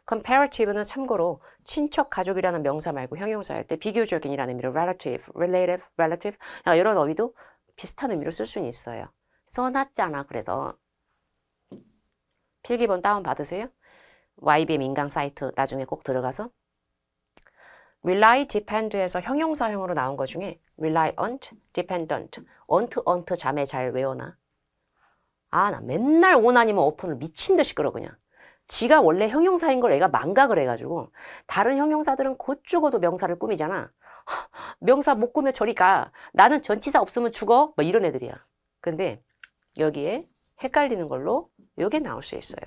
comparative는 참고로 친척, 가족이라는 명사 말고 형용사 할 때 비교적인이라는 의미로 relative, relative, relative 이런 어휘도 비슷한 의미로 쓸 수는 있어요. 써놨잖아. 그래서 필기본 다운받으세요. YBM 인강 사이트 나중에 꼭 들어가서 rely, depend에서 형용사형으로 나온 것 중에 reliant, dependent, onto 자매 잘 외워놔. 나 맨날 on 아니면 upon을 미친 듯이 끌어 그냥. 지가 원래 형용사인 걸 애가 망각을 해가지고 다른 형용사들은 곧 죽어도 명사를 꾸미잖아. 명사 못 꾸며 저리 가. 나는 전치사 없으면 죽어. 뭐 이런 애들이야. 근데 여기에 헷갈리는 걸로 요게 나올 수 있어요.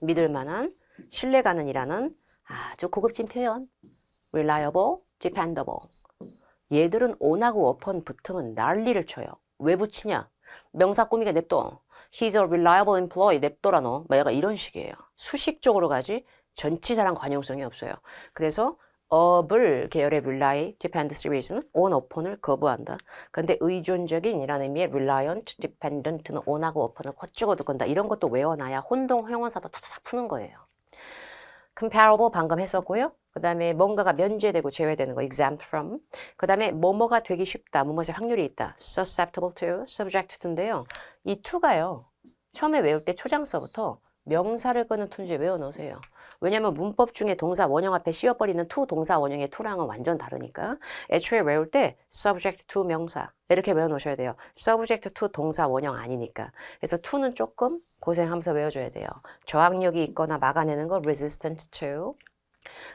믿을 만한, 신뢰가는 이라는 아주 고급진 표현. reliable, dependable. 얘들은 on하고 upon 붙으면 난리를 쳐요. 왜 붙이냐? 명사 꾸미게 냅둬. He's a reliable employee. 냅둬라 너. 막 약간 이런 식이에요. 수식적으로 가지 전치사랑 관용성이 없어요. 그래서 of을 계열의 rely, depend 시리즈는 on, upon을 거부한다. 근데 의존적인 이라는 의미의 reliant, dependent는 on하고 upon을 거쪽어도 건다. 이런 것도 외워놔야 혼동 형용사도 차차차 푸는 거예요. comparable 방금 했었고요. 그 다음에 뭔가가 면제되고 제외되는 거 exempt from. 그 다음에 뭐뭐가 되기 쉽다. 뭐뭐의 확률이 있다. susceptible to, subject to인데요. 이 to가요. 처음에 외울 때 초장서부터 명사를 끄는 to인지 외워놓으세요. 왜냐면 문법 중에 동사 원형 앞에 씌워버리는 to 동사 원형의 to랑은 완전 다르니까. 애초에 외울 때 subject to 명사 이렇게 외워놓으셔야 돼요. subject to 동사 원형 아니니까. 그래서 to는 조금 고생하면서 외워줘야 돼요. 저항력이 있거나 막아내는 거 resistant to.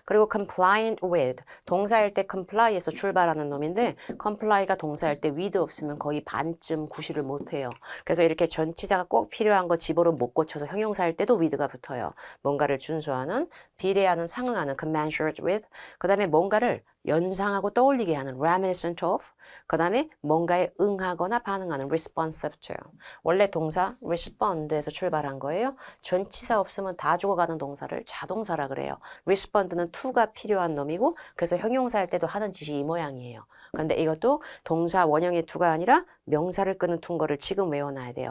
그리고 compliant with, 동사일 때 comply에서 출발하는 놈인데 comply가 동사일 때 with 없으면 거의 반쯤 구실을 못해요. 그래서 이렇게 전치사가 꼭 필요한 거 집어로 못 고쳐서 형용사일 때도 with가 붙어요. 뭔가를 준수하는, 비례하는, 상응하는 commensurate with, 그 다음에 뭔가를 연상하고 떠올리게 하는 reminiscent of, 그 다음에 뭔가에 응하거나 반응하는 responsive to. 원래 동사 respond에서 출발한 거예요. 전치사 없으면 다 죽어가는 동사를 자동사라 그래요. respond는 to가 필요한 놈이고 그래서 형용사할 때도 하는 짓이 이 모양이에요. 근데 이것도 동사 원형의 to가 아니라 명사를 끄는 to인 거를 지금 외워놔야 돼요.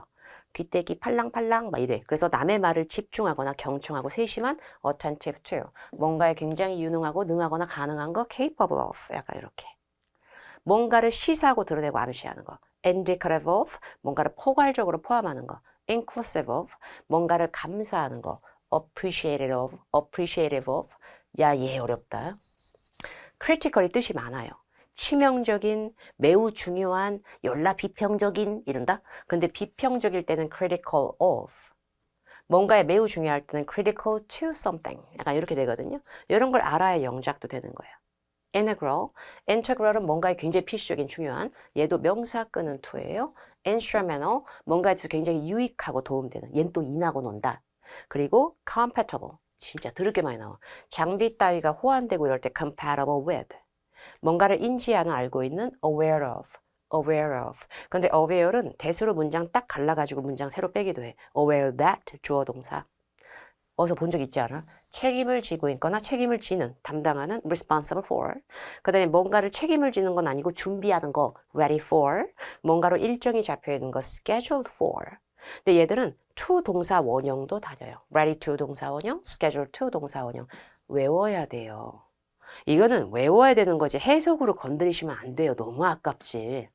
귀때기 팔랑팔랑 막 이래. 그래서 남의 말을 집중하거나 경청하고 세심한 attentive to. 뭔가에 굉장히 유능하고 능하거나 가능한 거 capable of. 약간 이렇게. 뭔가를 시사하고 드러내고 암시하는 거. indicative of. 뭔가를 포괄적으로 포함하는 거. inclusive of. 뭔가를 감사하는 거. appreciative of. appreciative of. 야, 얘 어렵다. critical이 뜻이 많아요. 치명적인, 매우 중요한, 열나 비평적인 이런다. 근데 비평적일 때는 critical of. 뭔가에 매우 중요할 때는 critical to something. 약간 이렇게 되거든요. 이런 걸 알아야 영작도 되는 거예요. integral. integral은 뭔가에 굉장히 필수적인 중요한, 얘도 명사 끄는 to예요. instrumental, 뭔가에 대해서 굉장히 유익하고 도움되는, 얘는 또 인하고 논다. 그리고 compatible, 진짜 더럽게 많이 나와. 장비 따위가 호환되고 이럴 때 compatible with. 뭔가를 인지하는, 알고 있는 aware of. aware of. 근데 aware는 대수로 문장 딱 갈라가지고 문장 새로 빼기도 해. aware that, 주어 동사. 어디서 본 적 있지 않아? 책임을 지고 있거나 책임을 지는, 담당하는 responsible for. 그 다음에 뭔가를 책임을 지는 건 아니고 준비하는 거 ready for. 뭔가로 일정이 잡혀 있는 거 scheduled for. 근데 얘들은 to 동사 원형도 다녀요. ready to 동사 원형, scheduled to 동사 원형. 외워야 돼요. 이거는 외워야 되는 거지 해석으로 건드리시면 안 돼요. 너무 아깝지.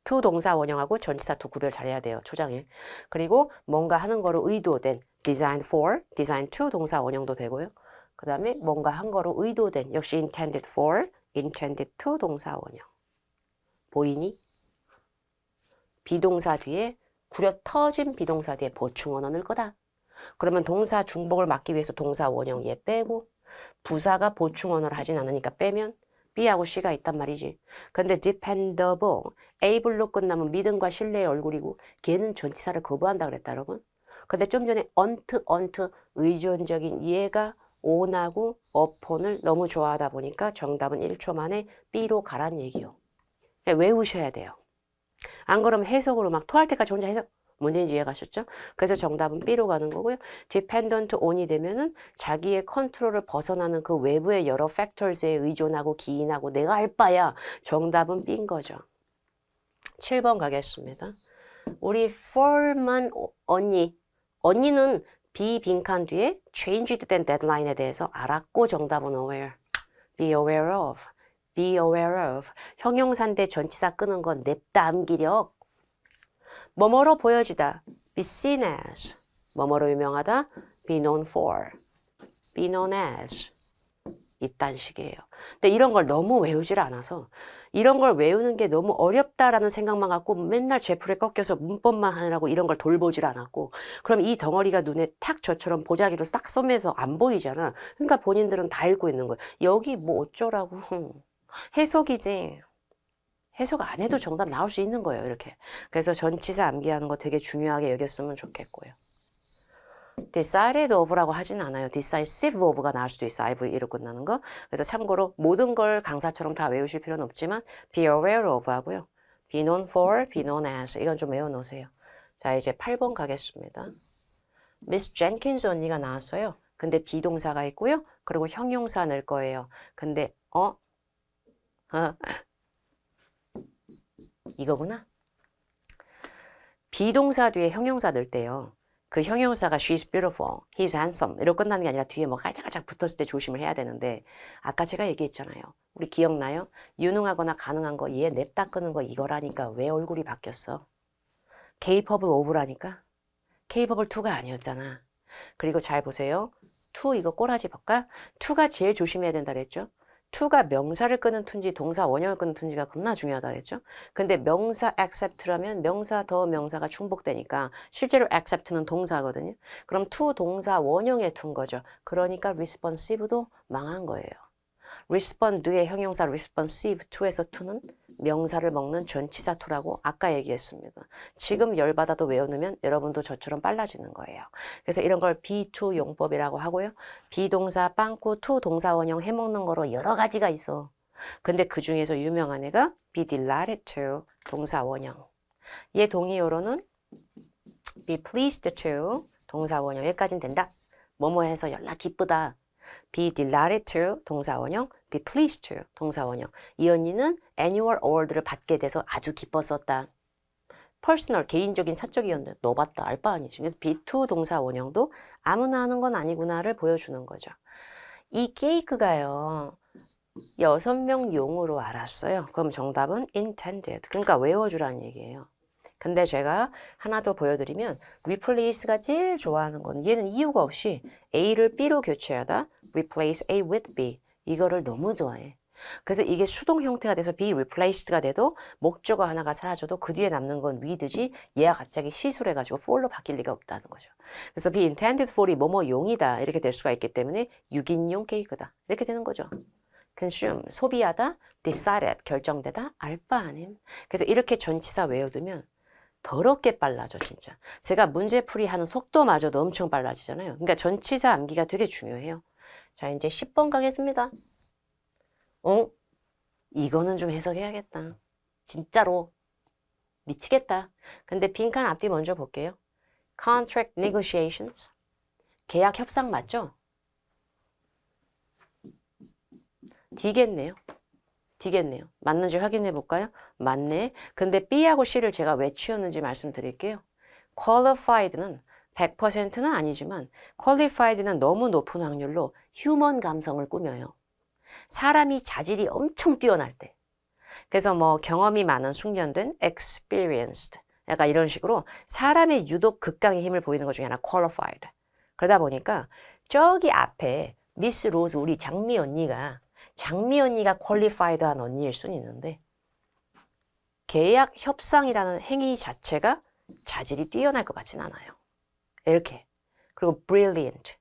to 동사 원형하고 전치사 to 구별 잘해야 돼요. 초장에. 그리고 뭔가 하는 거로 의도된 designed for, designed to 동사 원형도 되고요. 그 다음에 뭔가 한 거로 의도된 역시 intended for, intended to 동사 원형. 보이니? 비동사 뒤에 구려 터진 비동사 뒤에 보충어는 넣을 거다. 그러면 동사 중복을 막기 위해서 동사 원형 얘 빼고 부사가 보충어를 하진 않으니까 빼면 B하고 C가 있단 말이지. 근데 dependable, able로 끝나면 믿음과 신뢰의 얼굴이고 걔는 전치사를 거부한다 그랬다 여러분. 근데 좀 전에 onto 의존적인 얘가 on하고 upon을 너무 좋아하다 보니까 정답은 1초 만에 B로 가란 얘기요. 외우셔야 돼요. 안 그러면 해석으로 막 토할 때까지 혼자 해석 뭔지 이해가셨죠? 그래서 정답은 B로 가는 거고요. dependent on이 되면은 자기의 컨트롤을 벗어나는 그 외부의 여러 factors에 의존하고 기인하고 내가 할 바야. 정답은 B인 거죠. 7번 가겠습니다. 우리 for만 언니는 B 빈칸 뒤에 changed 된 데드라인에 대해서 알았고 정답은 aware. be aware of. be aware of. 형용사인데 전치사 끄는 건 냅다 암기력. 뭐뭐로 보여지다. be seen as. 뭐뭐로 유명하다. be known for. be known as. 이딴 식이에요. 근데 이런 걸 너무 외우질 않아서 이런 걸 외우는 게 너무 어렵다라는 생각만 갖고 맨날 제풀에 꺾여서 문법만 하느라고 이런 걸 돌보질 않았고 그럼 이 덩어리가 눈에 탁 저처럼 보자기로 싹 쏘면서 안 보이잖아. 그러니까 본인들은 다 읽고 있는 거야. 여기 뭐 어쩌라고. 해석이지. 해석 안 해도 정답 나올 수 있는 거예요. 이렇게. 그래서 전치사 암기하는 거 되게 중요하게 여겼으면 좋겠고요. decided of라고 하진 않아요. decisive of가 나올 수도 있어. IVE로 끝나는 거. 그래서 참고로 모든 걸 강사처럼 다 외우실 필요는 없지만 be aware of 하고요. be known for, be known as 이건 좀 외워놓으세요. 자 이제 8번 가겠습니다. Miss Jenkins 언니가 나왔어요. 근데 비동사가 있고요. 그리고 형용사 넣을 거예요. 근데 이거구나. 비동사 뒤에 형용사 넣을 때요. 그 형용사가 she's beautiful, he's handsome 이러고 끝나는 게 아니라 뒤에 뭐 깔짝깔짝 붙었을 때 조심을 해야 되는데 아까 제가 얘기했잖아요. 우리 기억나요? 유능하거나 가능한 거 얘 냅다 끄는 거 이거라니까 왜 얼굴이 바뀌었어? capable of라니까? capable to가 아니었잖아. 그리고 잘 보세요. to 이거 꼬라지 볼까? to가 제일 조심해야 된다 그랬죠? to가 명사를 끄는 툰지 동사 원형을 끄는 툰지가 겁나 중요하다 그랬죠. 근데 명사 accept라면 명사 더 명사가 중복되니까 실제로 accept는 동사거든요. 그럼 to 동사 원형에 툰 거죠. 그러니까 responsive도 망한 거예요. respond의 형용사 responsive to에서 to는 명사를 먹는 전치사 to라고 아까 얘기했습니다. 지금 열받아도 외워놓으면 여러분도 저처럼 빨라지는 거예요. 그래서 이런 걸 be-to 용법이라고 하고요. 비동사 빵꾸 to 동사 원형 해먹는 거로 여러 가지가 있어. 근데 그 중에서 유명한 애가 be delighted to 동사 원형. 얘 동의어로는 be pleased to 동사 원형. 여기까지는 된다. 뭐뭐 해서 연락 기쁘다. be delighted to 동사 원형, be pleased to 동사 원형. 이 언니는 annual award를 받게 돼서 아주 기뻤었다. personal, 개인적인 사적이었는데 너 봤다, 알 바 아니지. 그래서 be to 동사 원형도 아무나 하는 건 아니구나를 보여주는 거죠. 이 케이크가요. 6명 용으로 알았어요. 그럼 정답은 intended. 그러니까 외워주라는 얘기예요. 근데 제가 하나 더 보여드리면 replace가 제일 좋아하는 건 얘는 이유가 없이 A를 B로 교체하다 replace A with B 이거를 너무 좋아해. 그래서 이게 수동 형태가 돼서 be replaced가 돼도 목적어 하나가 사라져도 그 뒤에 남는 건 with지 얘가 갑자기 시술해가지고 for로 바뀔 리가 없다는 거죠. 그래서 be intended for이 뭐뭐 용이다 이렇게 될 수가 있기 때문에 6인용 케이크다 이렇게 되는 거죠. consume, 소비하다, decided, 결정되다, 알바 아님. 그래서 이렇게 전치사 외워두면 더럽게 빨라져 진짜. 제가 문제풀이 하는 속도마저도 엄청 빨라지잖아요. 그러니까 전치사 암기가 되게 중요해요. 자, 이제 10번 가겠습니다. 이거는 좀 해석해야겠다. 진짜로 미치겠다. 근데 빈칸 앞뒤 먼저 볼게요. Contract negotiations. 계약 협상 맞죠? D겠네요. D겠네요. 맞는지 확인해 볼까요? 맞네. 근데 B하고 C를 제가 왜 치웠는지 말씀드릴게요. qualified는 100%는 아니지만 qualified는 너무 높은 확률로 휴먼 감성을 꾸며요. 사람이 자질이 엄청 뛰어날 때. 그래서 뭐 경험이 많은 숙련된 experienced 약간 이런 식으로 사람의 유독 극강의 힘을 보이는 것 중에 하나 qualified. 그러다 보니까 저기 앞에 미스 로즈 우리 장미 언니가 qualified한 언니일 수는 있는데 계약 협상이라는 행위 자체가 자질이 뛰어날 것 같진 않아요. 이렇게. 그리고 brilliant.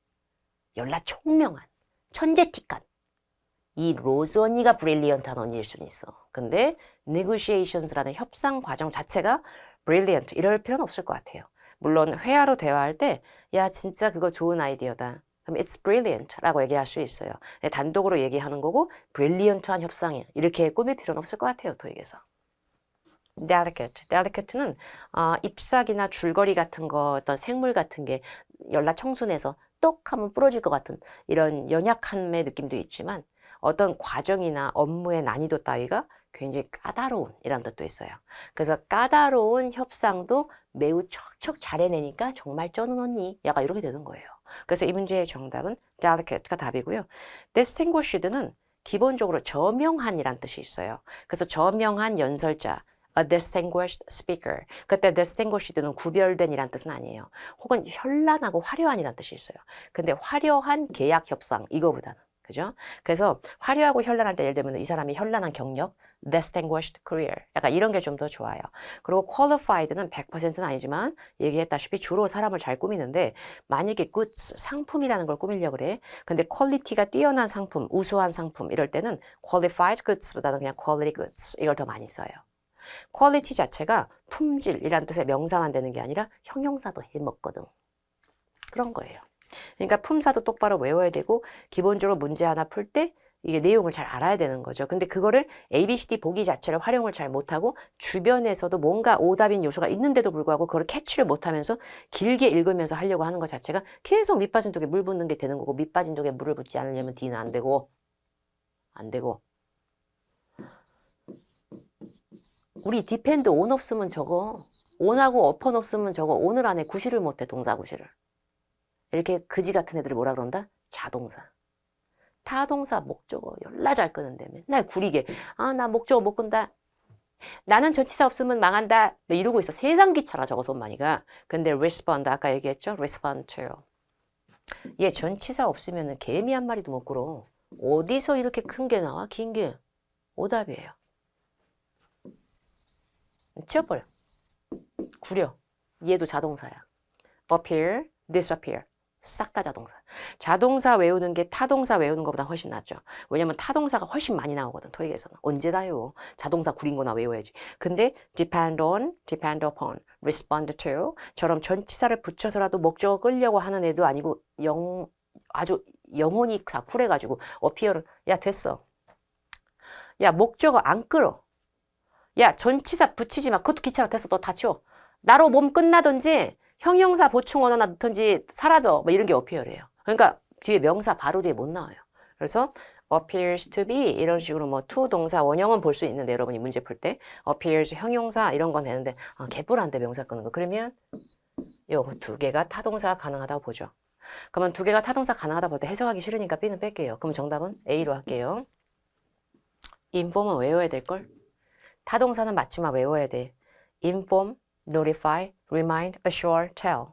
열나 총명한. 천재틱한. 이 로즈 언니가 brilliant한 언니일 수는 있어. 근데 negotiations라는 협상 과정 자체가 brilliant 이럴 필요는 없을 것 같아요. 물론 회화로 대화할 때 야 진짜 그거 좋은 아이디어다. 그럼 it's brilliant 라고 얘기할 수 있어요. 단독으로 얘기하는 거고 brilliant한 협상이야. 이렇게 꾸밀 필요는 없을 것 같아요. 토익에서. delicate. delicate는 잎사귀나 줄거리 같은 거 어떤 생물 같은 게 열나 청순해서 똑 하면 부러질 것 같은 이런 연약함의 느낌도 있지만 어떤 과정이나 업무의 난이도 따위가 굉장히 까다로운 이런 뜻도 있어요. 그래서 까다로운 협상도 매우 척척 잘 해내니까 정말 쩌는 언니 약간 이렇게 되는 거예요. 그래서 이 문제의 정답은 delicate가 답이고요. distinguished는 기본적으로 저명한이란 뜻이 있어요. 그래서 저명한 연설자 a distinguished speaker. 그때 distinguished는 구별된 이란 뜻은 아니에요. 혹은 현란하고 화려한이란 뜻이 있어요. 근데 화려한 계약 협상 이거보다는 그죠? 그래서 화려하고 현란할 때 예를 들면 이 사람이 현란한 경력, distinguished career 약간 이런 게 좀 더 좋아요. 그리고 qualified는 100%는 아니지만 얘기했다시피 주로 사람을 잘 꾸미는데 만약에 goods, 상품이라는 걸 꾸미려고 그래. 근데 퀄리티가 뛰어난 상품, 우수한 상품 이럴 때는 qualified goods보다는 그냥 quality goods 이걸 더 많이 써요. 퀄리티 자체가 품질이라는 뜻의 명사만 되는 게 아니라 형용사도 해먹거든. 그런 거예요. 그러니까 품사도 똑바로 외워야 되고 기본적으로 문제 하나 풀 때 이게 내용을 잘 알아야 되는 거죠. 근데 그거를 ABCD 보기 자체를 활용을 잘 못하고 주변에서도 뭔가 오답인 요소가 있는데도 불구하고 그걸 캐치를 못하면서 길게 읽으면서 하려고 하는 것 자체가 계속 밑 빠진 독에 물 붓는 게 되는 거고 밑 빠진 독에 물을 붓지 않으려면 D는 안 되고 우리 depend on 없으면 저거 on하고 upon 없으면 저거 오늘 안에 구실을 못해 동사 구실을. 이렇게 그지 같은 애들을 뭐라 그런다? 자동사. 타동사 목적어 열나 잘 끄는데 맨날 구리게 나 목적어 못 끈다. 나는 전치사 없으면 망한다. 이러고 있어. 세상 귀찮아 저거 손만이가. 근데 respond 아까 얘기했죠? respond to. 얘 전치사 없으면 개미 한 마리도 못 굴어. 어디서 이렇게 큰 게 나와? 긴 게. 오답이에요. 치워버려. 구려. 얘도 자동사야. appear, disappear. 싹 다 자동사. 자동사 외우는 게 타동사 외우는 것보다 훨씬 낫죠. 왜냐면 타동사가 훨씬 많이 나오거든. 토익에서는. 언제 다 외워. 자동사 구린 거나 외워야지. 근데 depend on, depend upon, respond to 처럼 전치사를 붙여서라도 목적어 끌려고 하는 애도 아니고 아주 영혼이 다 쿨해가지고 appear를 야 됐어. 야 목적어 안 끌어. 야 전치사 붙이지 마. 그것도 귀찮아. 됐어. 너 다 치워. 나로 몸 끝나든지 형용사 보충 언어나 넣든지 사라져. 뭐 이런 게 appear이에요. 그러니까 뒤에 명사 바로 뒤에 못 나와요. 그래서 appears to be 이런 식으로 뭐 to 동사 원형은 볼 수 있는데 여러분이 문제 풀 때 appears 형용사 이런 건 되는데 개뿔한데 명사 끄는 거. 그러면 요 두 개가 타동사가 가능하다고 보죠. 그러면 두 개가 타동사 가능하다 볼 때 해석하기 싫으니까 B는 뺄게요. 그럼 정답은 A로 할게요. inform은 외워야 될걸? 타동사는 맞지만 외워야 돼. inform, notify, remind, assure, tell.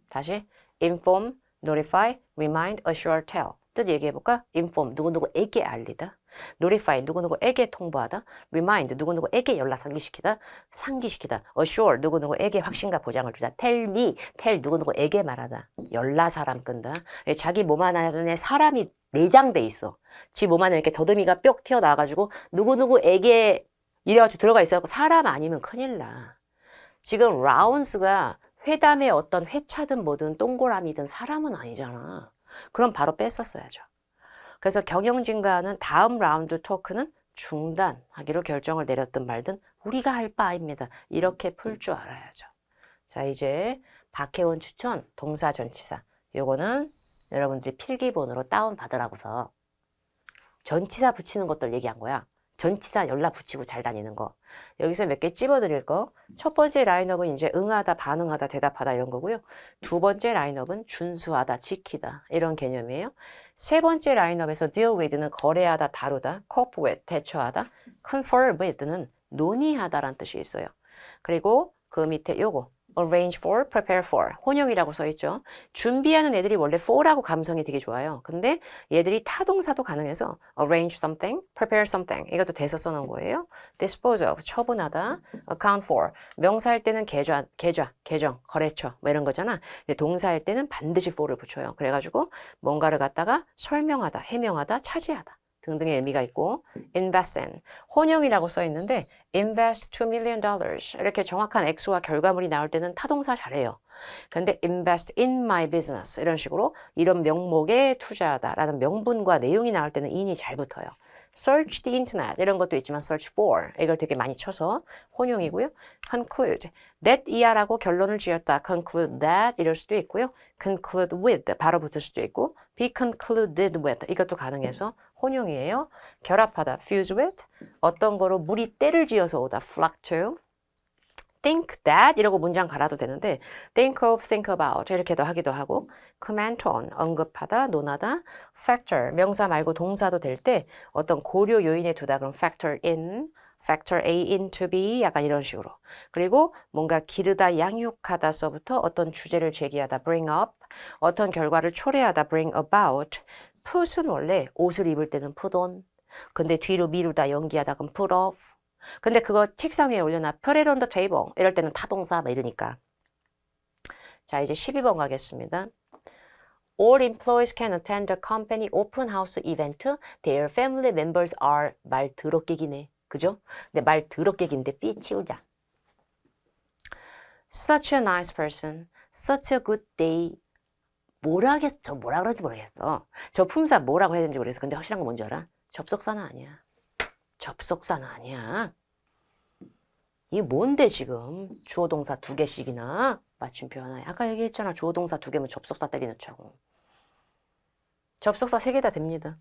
다시 inform, notify, remind, assure, tell. 뜻 얘기해볼까? inform, 누구누구에게 알리다. notify 누구누구에게 통보하다, remind 누구누구에게 연락 상기시키다, assure 누구누구에게 확신과 보장을 주다, tell 누구누구에게 말하다, 열나 사람 끈다. 자기 몸 안에 사람이 내장돼 있어. 지 몸 안에 이렇게 더듬이가 뿅 튀어나와가지고 누구누구에게 이래가지고 들어가 있어갖고 사람 아니면 큰일 나. 지금 라운스가 회담의 어떤 회차든 뭐든 동그라미든 사람은 아니잖아. 그럼 바로 뺐었어야죠. 그래서 경영진과는 다음 라운드 토크는 중단하기로 결정을 내렸든 말든 우리가 할 바입니다. 이렇게 풀 줄 알아야죠. 자, 이제 박혜원 추천 동사 전치사. 요거는 여러분들이 필기본으로 다운받으라고서 전치사 붙이는 것들 얘기한 거야. 전치사 연락 붙이고 잘 다니는 거. 여기서 몇 개 찝어드릴 거. 첫 번째 라인업은 이제 응하다, 반응하다, 대답하다 이런 거고요. 두 번째 라인업은 준수하다, 지키다 이런 개념이에요. 세 번째 라인업에서 deal with는 거래하다, 다루다, cope with, 대처하다, confer with는 논의하다라는 뜻이 있어요. 그리고 그 밑에 요거 arrange for, prepare for, 혼용이라고 써있죠. 준비하는 애들이 원래 for라고 감성이 되게 좋아요. 근데 얘들이 타동사도 가능해서 arrange something, prepare something 이것도 대서 써놓은 거예요. dispose of, 처분하다, account for, 명사할 때는 계좌, 계정, 거래처 뭐 이런 거잖아. 근데 동사할 때는 반드시 for를 붙여요. 그래가지고 뭔가를 갖다가 설명하다, 해명하다, 차지하다 등등의 의미가 있고 invest in, 혼용이라고 써있는데 invest $2 million 이렇게 정확한 액수와 결과물이 나올 때는 타동사 잘해요. 근데 invest in my business 이런 식으로 이런 명목에 투자하다라는 명분과 내용이 나올 때는 in이 잘 붙어요. search the internet 이런 것도 있지만 search for 이걸 되게 많이 쳐서 혼용이고요. conclude that 이하라고 결론을 지었다. conclude that 이럴 수도 있고요. conclude with 바로 붙을 수도 있고 be concluded with 이것도 가능해서 혼용이에요. 결합하다 fuse with 어떤 거로 물이 때를 지어서 오다 flock to think that 이러고 문장 갈아도 되는데 think of, think about 이렇게도 하기도 하고 comment on 언급하다, 논하다 factor 명사 말고 동사도 될 때 어떤 고려 요인에 두다 그럼 factor in factor A into B 약간 이런 식으로 그리고 뭔가 기르다 양육하다서부터 어떤 주제를 제기하다 bring up 어떤 결과를 초래하다 bring about put은 원래 옷을 입을 때는 put on 근데 뒤로 미루다 연기하다 그럼 put off 근데 그거 책상 위에 올려놔 put it on the table 이럴 때는 타동사 막 이러니까 자 이제 12번 가겠습니다. All employees can attend the company open house event. Their family members are 말 더럽게기네. 그죠? 근데 말 더럽게기인데 삐 치우자. Such a nice person. Such a good day. 뭐라 그러지 모르겠어. 저 품사 뭐라고 해야 되는지 모르겠어. 근데 확실한 건 뭔지 알아? 접속사는 아니야. 접속사는 아니야. 이게 뭔데 지금? 주어 동사 2개씩이나 맞춤표 하나에. 아까 얘기했잖아. 주어 동사 2개면 접속사 때리 넣자고. 접속사 3개 다 됩니다.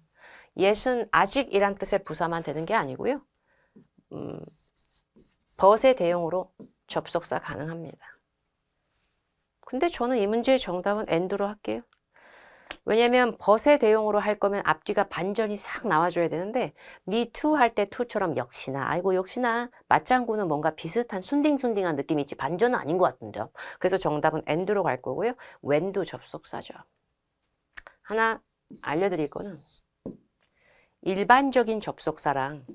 yes은 아직이란 뜻의 부사만 되는 게 아니고요. but의 대용으로 접속사 가능합니다. 근데 저는 이 문제의 정답은 and로 할게요. 왜냐면 but의 대용으로 할 거면 앞뒤가 반전이 싹 나와줘야 되는데 me too 할 때 to처럼 역시나 아이고 역시나 맞장구는 뭔가 비슷한 순딩순딩한 느낌이 있지 반전은 아닌 것 같은데요. 그래서 정답은 and로 갈 거고요. when도 접속사죠. 하나 알려드릴 거는 일반적인 접속사랑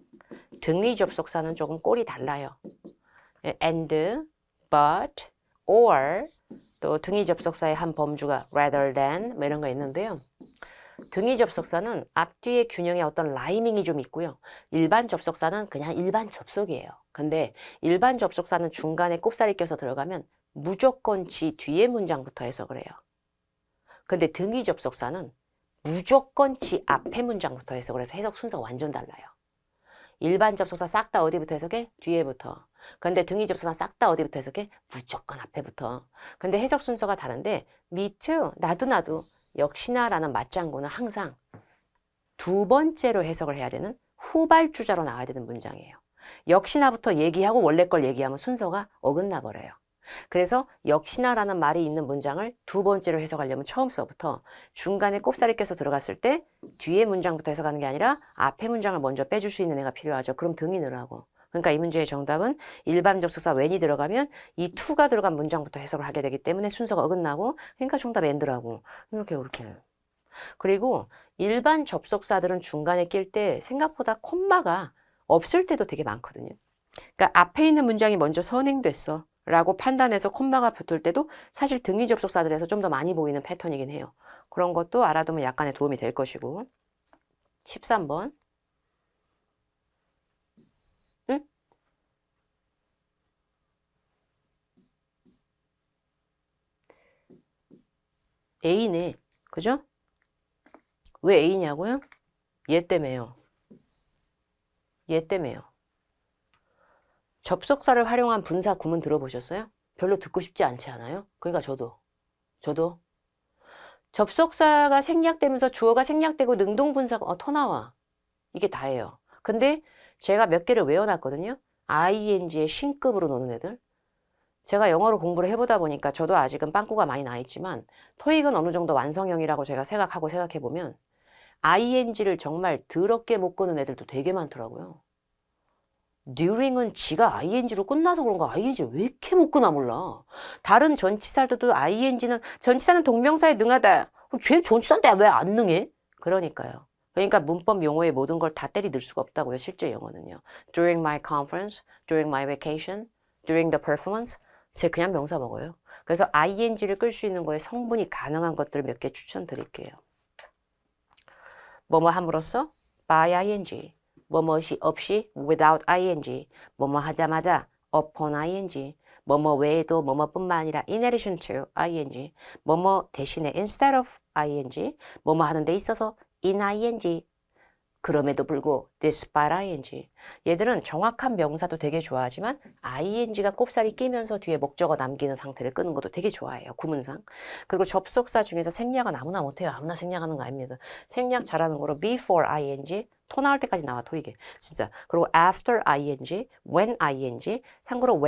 등위 접속사는 조금 꼴이 달라요. and, but, or 또 등위 접속사의 한 범주가 rather than 뭐 이런 거 있는데요. 등위 접속사는 앞뒤의 균형에 어떤 라이밍이 좀 있고요. 일반 접속사는 그냥 일반 접속이에요. 근데 일반 접속사는 중간에 꼽사리 껴서 들어가면 무조건 지 뒤에 문장부터 해석을 해요. 근데 등위 접속사는 무조건 지 앞에 문장부터 해석을 해서 해석 순서가 완전 달라요. 일반 접속사 싹 다 어디부터 해석해? 뒤에부터. 근데 등위 접속사 싹 다 어디부터 해석해? 무조건 앞에부터. 근데 해석 순서가 다른데 me too, 나도 역시나 라는 맞장구는 항상 두 번째로 해석을 해야 되는 후발주자로 나와야 되는 문장이에요. 역시나부터 얘기하고 원래 걸 얘기하면 순서가 어긋나 버려요. 그래서 역시나라는 말이 있는 문장을 두 번째로 해석하려면 처음서부터 중간에 꼽사리 껴서 들어갔을 때 뒤에 문장부터 해석하는 게 아니라 앞에 문장을 먼저 빼줄 수 있는 애가 필요하죠. 그럼 등이 늘어나고. 그러니까 이 문제의 정답은 일반 접속사 when이 들어가면 이 to가 들어간 문장부터 해석을 하게 되기 때문에 순서가 어긋나고 그러니까 정답 and라고. 이렇게. 그리고 일반 접속사들은 중간에 낄 때 생각보다 콤마가 없을 때도 되게 많거든요. 그러니까 앞에 있는 문장이 먼저 선행됐어 라고 판단해서 콤마가 붙을 때도 사실 등위 접속사들에서 좀 더 많이 보이는 패턴이긴 해요. 그런 것도 알아두면 약간의 도움이 될 것이고. 13번. 응? A네. 그죠? 왜 A냐고요? 얘 때문에요. 얘 때문에요. 접속사를 활용한 분사 구문 들어보셨어요? 별로 듣고 싶지 않지 않아요? 그러니까 저도 접속사가 생략되면서 주어가 생략되고 능동분사가 토 나와. 이게 다예요. 근데 제가 몇 개를 외워놨거든요. ing의 신급으로 노는 애들. 제가 영어로 공부를 해보다 보니까 저도 아직은 빵꾸가 많이 나 있지만 토익은 어느 정도 완성형이라고 제가 생각해보면 ing를 정말 더럽게 못 끄는 애들도 되게 많더라고요. during은 지가 ing로 끝나서 그런가 ing를 왜 이렇게 못 끄나 몰라. 다른 전치사들도 ing는 전치사는 동명사에 능하다. 쟤 전치사인데 왜 안 능해? 그러니까요. 그러니까 문법 용어의 모든 걸 다 때리 넣을 수가 없다고요. 실제 영어는요. During my conference, during my vacation, during the performance. 제 그냥 명사 먹어요. 그래서 ing를 끌 수 있는 거에 성분이 가능한 것들 몇 개 추천드릴게요. 뭐뭐 함으로써 by ing, 뭐뭐시 없이 without ing, 뭐뭐 하자마자 upon ing, 뭐뭐 외에도 뭐뭐뿐만 아니라 in addition to ing, 뭐뭐 대신에 instead of ing, 뭐뭐 하는 데 있어서 in ing, 그럼에도 불구하고 despite ing. 얘들은 정확한 명사도 되게 좋아하지만 ing가 꼽살이 끼면서 뒤에 목적어 남기는 상태를 끄는 것도 되게 좋아해요. 구문상. 그리고 접속사 중에서 생략은 아무나 못해요. 아무나 생략하는 거 아닙니다. 생략 잘하는 거로 before ing, 토 나올 때까지 나와 토익에. 진짜. 그리고 after ing, when ing. 참고로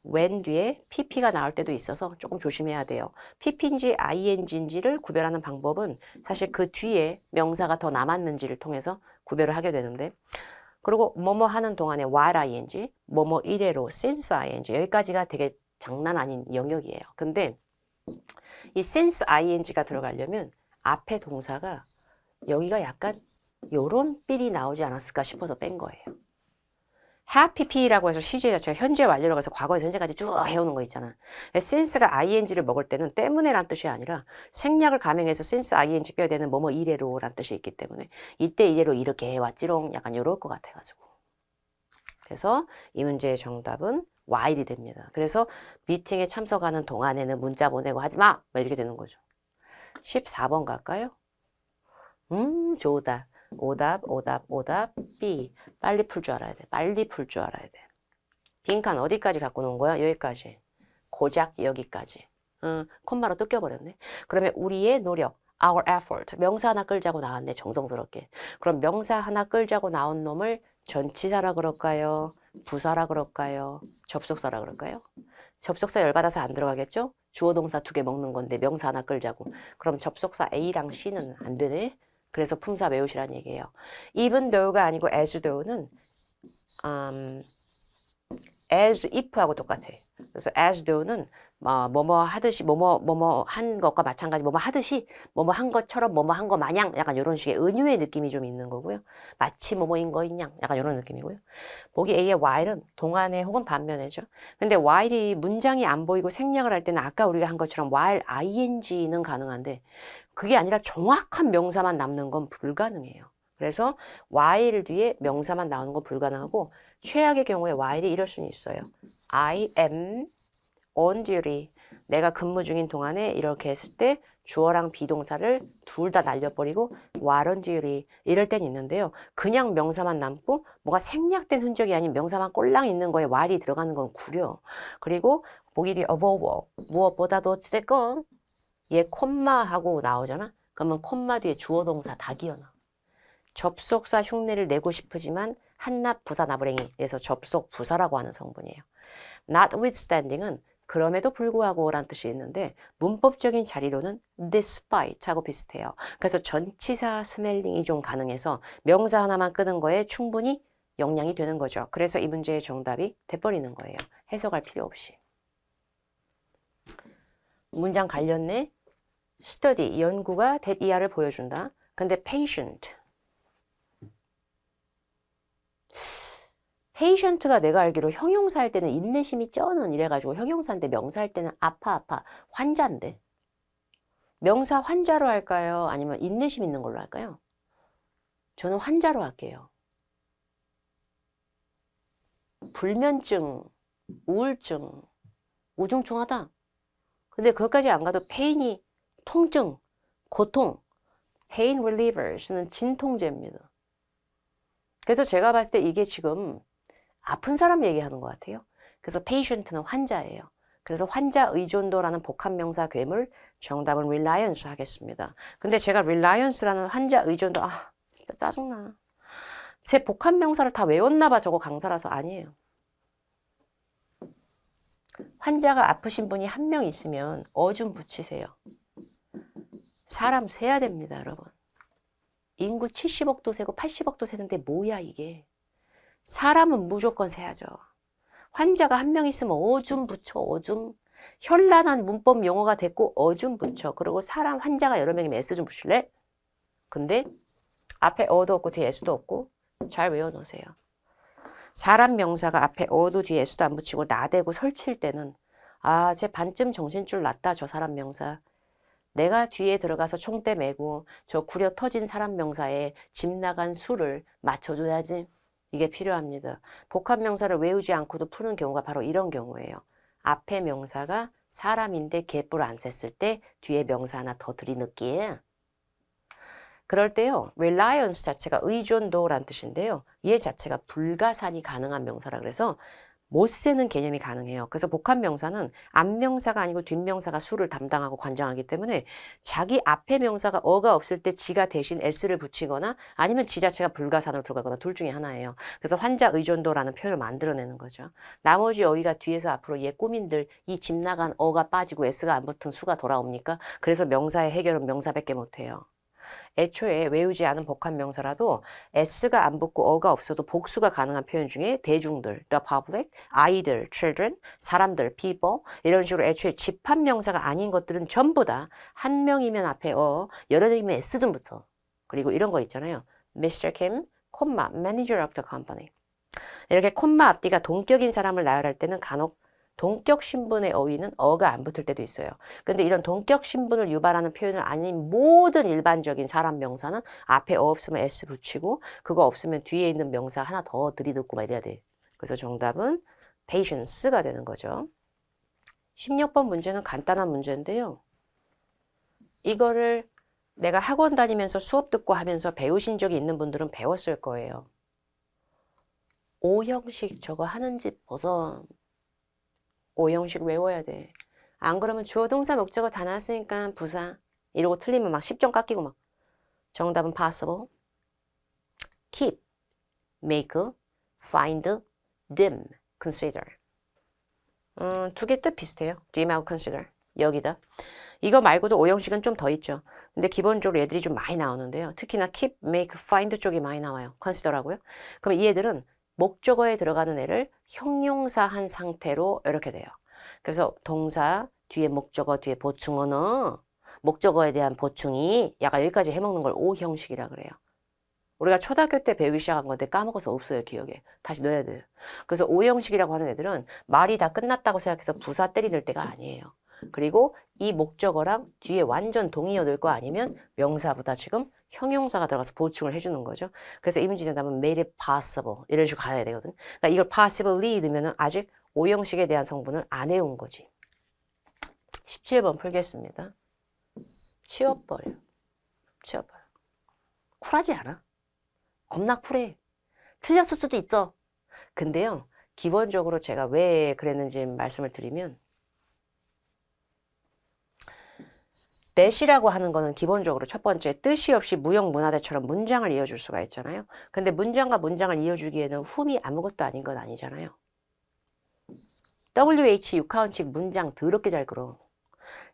when 뒤에 pp가 나올 때도 있어서 조금 조심해야 돼요. pp인지 ing인지를 구별하는 방법은 사실 그 뒤에 명사가 더 남았는지를 통해서 구별을 하게 되는데, 그리고 뭐뭐 하는 동안에 while ing, 뭐뭐 이래로 since ing, 여기까지가 되게 장난 아닌 영역이에요. 근데 이 since ing가 들어가려면 앞에 동사가 여기가 약간 요런 삘이 나오지 않았을까 싶어서 뺀 거예요. have pp라고 해서 시제 자체가 현재 완료로 가서 과거에서 현재까지 쭉 해오는 거 있잖아. since가 ing를 먹을 때는 때문에란 뜻이 아니라 생략을 감행해서 since ing 빼야 되는 뭐뭐 이래로 란 뜻이 있기 때문에 이때 이래로 이렇게 해왔지롱 약간 요럴 것 같아가지고. 그래서 이 문제의 정답은 while이 됩니다. 그래서 미팅에 참석하는 동안에는 문자 보내고 하지마! 이렇게 되는 거죠. 14번 갈까요? 좋다. 오답, B. 빨리 풀 줄 알아야 돼. 빨리 풀 줄 알아야 돼. 빈칸 어디까지 갖고 놓은 거야? 여기까지. 고작 여기까지. 콤마로 뜯겨버렸네. 그러면 우리의 노력, our effort. 명사 하나 끌자고 나왔네. 정성스럽게. 그럼 명사 하나 끌자고 나온 놈을 전치사라 그럴까요? 부사라 그럴까요? 접속사라 그럴까요? 접속사 열받아서 안 들어가겠죠? 주어 동사 2개 먹는 건데 명사 하나 끌자고. 그럼 접속사 A랑 C는 안 되네. 그래서 품사 외우시라는 얘기예요. even though가 아니고 as though는 as if하고 똑같아. 그래서 as though는 뭐뭐 하듯이 뭐뭐 한 것과 마찬가지 뭐뭐 하듯이 뭐뭐 한 것처럼 뭐뭐 한 거 마냥 약간 이런 식의 은유의 느낌이 좀 있는 거고요. 마치 뭐뭐인 거인 양 약간 이런 느낌이고요. 보기 A의 while은 동안에 혹은 반면에죠. 근데 while이 문장이 안 보이고 생략을 할 때는 아까 우리가 한 것처럼 while ing는 가능한데 그게 아니라 정확한 명사만 남는 건 불가능해요. 그래서 while 뒤에 명사만 나오는 건 불가능하고 최악의 경우에 while이 이럴 수는 있어요. I am on duty. 내가 근무 중인 동안에 이렇게 했을 때 주어랑 비동사를 둘 다 날려버리고 while on duty 이럴 땐 있는데요. 그냥 명사만 남고 뭐가 생략된 흔적이 아닌 명사만 꼴랑 있는 거에 while이 들어가는 건 구려. 그리고 보기 뒤에 above 무엇보다도 어찌됐건 얘 콤마 하고 나오잖아. 그러면 콤마 뒤에 주어 동사 다 기어나. 접속사 흉내를 내고 싶으지만 한납 부사 나부랭이에서 접속 부사라고 하는 성분이에요. notwithstanding은 그럼에도 불구하고 라는 뜻이 있는데 문법적인 자리로는 despite 하고 비슷해요. 그래서 전치사 스멜링이 좀 가능해서 명사 하나만 끄는 거에 충분히 영향이 되는 거죠. 그래서 이 문제의 정답이 돼버리는 거예요. 해석할 필요 없이. 문장 갈렸네? study, 연구가 that ER을 보여준다. 근데 patient가 내가 알기로 형용사 할 때는 인내심이 쩌는 이래가지고 형용사인데 명사 할 때는 아파 환자인데 명사 환자로 할까요? 아니면 인내심 있는 걸로 할까요? 저는 환자로 할게요. 불면증, 우울증, 우중충하다. 근데 거기까지 안 가도 페인이 통증, 고통, pain relievers는 진통제입니다. 그래서 제가 봤을 때 이게 지금 아픈 사람 얘기하는 것 같아요. 그래서 patient는 환자예요. 그래서 환자 의존도라는 복합명사 괴물, 정답은 reliance 하겠습니다. 근데 제가 reliance라는 환자 의존도 진짜 짜증나. 제 복합명사를 다 외웠나 봐. 저거 강사라서. 아니에요. 환자가 아프신 분이 한 명 있으면 좀 붙이세요. 사람 세야 됩니다, 여러분. 인구 70억도 세고 80억도 세는데 뭐야 이게. 사람은 무조건 세야죠. 환자가 한 명 있으면 좀 붙여. 좀 현란한 문법 용어가 됐고 좀 붙여. 그리고 사람 환자가 여러 명이면 S 좀 붙일래? 근데 앞에 어도 없고 뒤에 S도 없고 잘 외워놓으세요. 사람 명사가 앞에 어도 뒤에 S도 안 붙이고 나대고 설칠 때는 쟤 반쯤 정신줄 났다 저 사람 명사. 내가 뒤에 들어가서 총대 메고 저 구려 터진 사람 명사에 집 나간 수를 맞춰줘야지. 이게 필요합니다. 복합 명사를 외우지 않고도 푸는 경우가 바로 이런 경우예요. 앞에 명사가 사람인데 개뿔 안 셌을 때 뒤에 명사 하나 더 들이넣기에 그럴 때요. reliance 자체가 의존도란 뜻인데요. 얘 자체가 불가산이 가능한 명사라 그래서 못 세는 개념이 가능해요. 그래서 복합명사는 앞명사가 아니고 뒷명사가 수를 담당하고 관장하기 때문에 자기 앞에 명사가 어가 없을 때 지가 대신 s를 붙이거나 아니면 지 자체가 불가산으로 들어가거나 둘 중에 하나예요. 그래서 환자 의존도라는 표현을 만들어내는 거죠. 나머지 어휘가 뒤에서 앞으로 얘 꼬민들 이 집 나간 어가 빠지고 s가 안 붙은 수가 돌아옵니까? 그래서 명사의 해결은 명사밖에 못해요. 애초에 외우지 않은 복합명사라도 s가 안 붙고 어가 없어도 복수가 가능한 표현 중에 대중들, the public, 아이들, children, 사람들, people 이런 식으로 애초에 집합명사가 아닌 것들은 전부 다 한 명이면 앞에 여러 명이면 s 좀 붙어. 그리고 이런 거 있잖아요. Mr. Kim, 콤마, manager of the company. 이렇게 콤마 앞뒤가 동격인 사람을 나열할 때는 간혹 동격 신분의 어휘는 어가 안 붙을 때도 있어요. 근데 이런 동격 신분을 유발하는 표현을 아닌 모든 일반적인 사람 명사는 앞에 없으면 s 붙이고 그거 없으면 뒤에 있는 명사 하나 더 들이듣고 막 이래야 돼. 그래서 정답은 patience가 되는 거죠. 16번 문제는 간단한 문제인데요. 이거를 내가 학원 다니면서 수업 듣고 하면서 배우신 적이 있는 분들은 배웠을 거예요. O형식 저거 하는 집 벗어. O형식 외워야 돼. 안 그러면 주어 동사 목적어 다 나왔으니까 부사 이러고 틀리면 막 10점 깎이고 막. 정답은 possible, keep, make, find, dim, consider. 두 개 뜻 비슷해요. dim하고 consider. 여기다. 이거 말고도 O형식은 좀 더 있죠. 근데 기본적으로 얘들이 좀 많이 나오는데요. 특히나 keep, make, find 쪽이 많이 나와요. consider라고요. 그럼 이 애들은 목적어에 들어가는 애를 형용사한 상태로 이렇게 돼요. 그래서 동사 뒤에 목적어 뒤에 보충어는 목적어에 대한 보충이 약간 여기까지 해먹는 걸 O형식이라 그래요. 우리가 초등학교 때 배우기 시작한 건데 까먹어서 없어요. 기억에. 다시 넣어야 돼요. 그래서 O형식이라고 하는 애들은 말이 다 끝났다고 생각해서 부사 때리는 때가 아니에요. 그리고 이 목적어랑 뒤에 완전 동의어 넣을 거 아니면 명사보다 지금 형용사가 들어가서 보충을 해주는 거죠. 그래서 이 문제 정답은 made it possible 이런 식으로 가야 되거든. 그러니까 이걸 possibly 넣으면 아직 O형식에 대한 성분을 안 해온 거지. 17번 풀겠습니다. 치워버려. 치워버려. 쿨하지 않아? 겁나 쿨해. 틀렸을 수도 있어. 근데요. 기본적으로 제가 왜 그랬는지 말씀을 드리면 that이라고 하는 거는 기본적으로 첫 번째 뜻이 없이 무형문화대처럼 문장을 이어줄 수가 있잖아요. 근데 문장과 문장을 이어주기에는 whom이 아무것도 아닌 건 아니잖아요. WH 육하원칙 문장 더럽게 잘 끌어.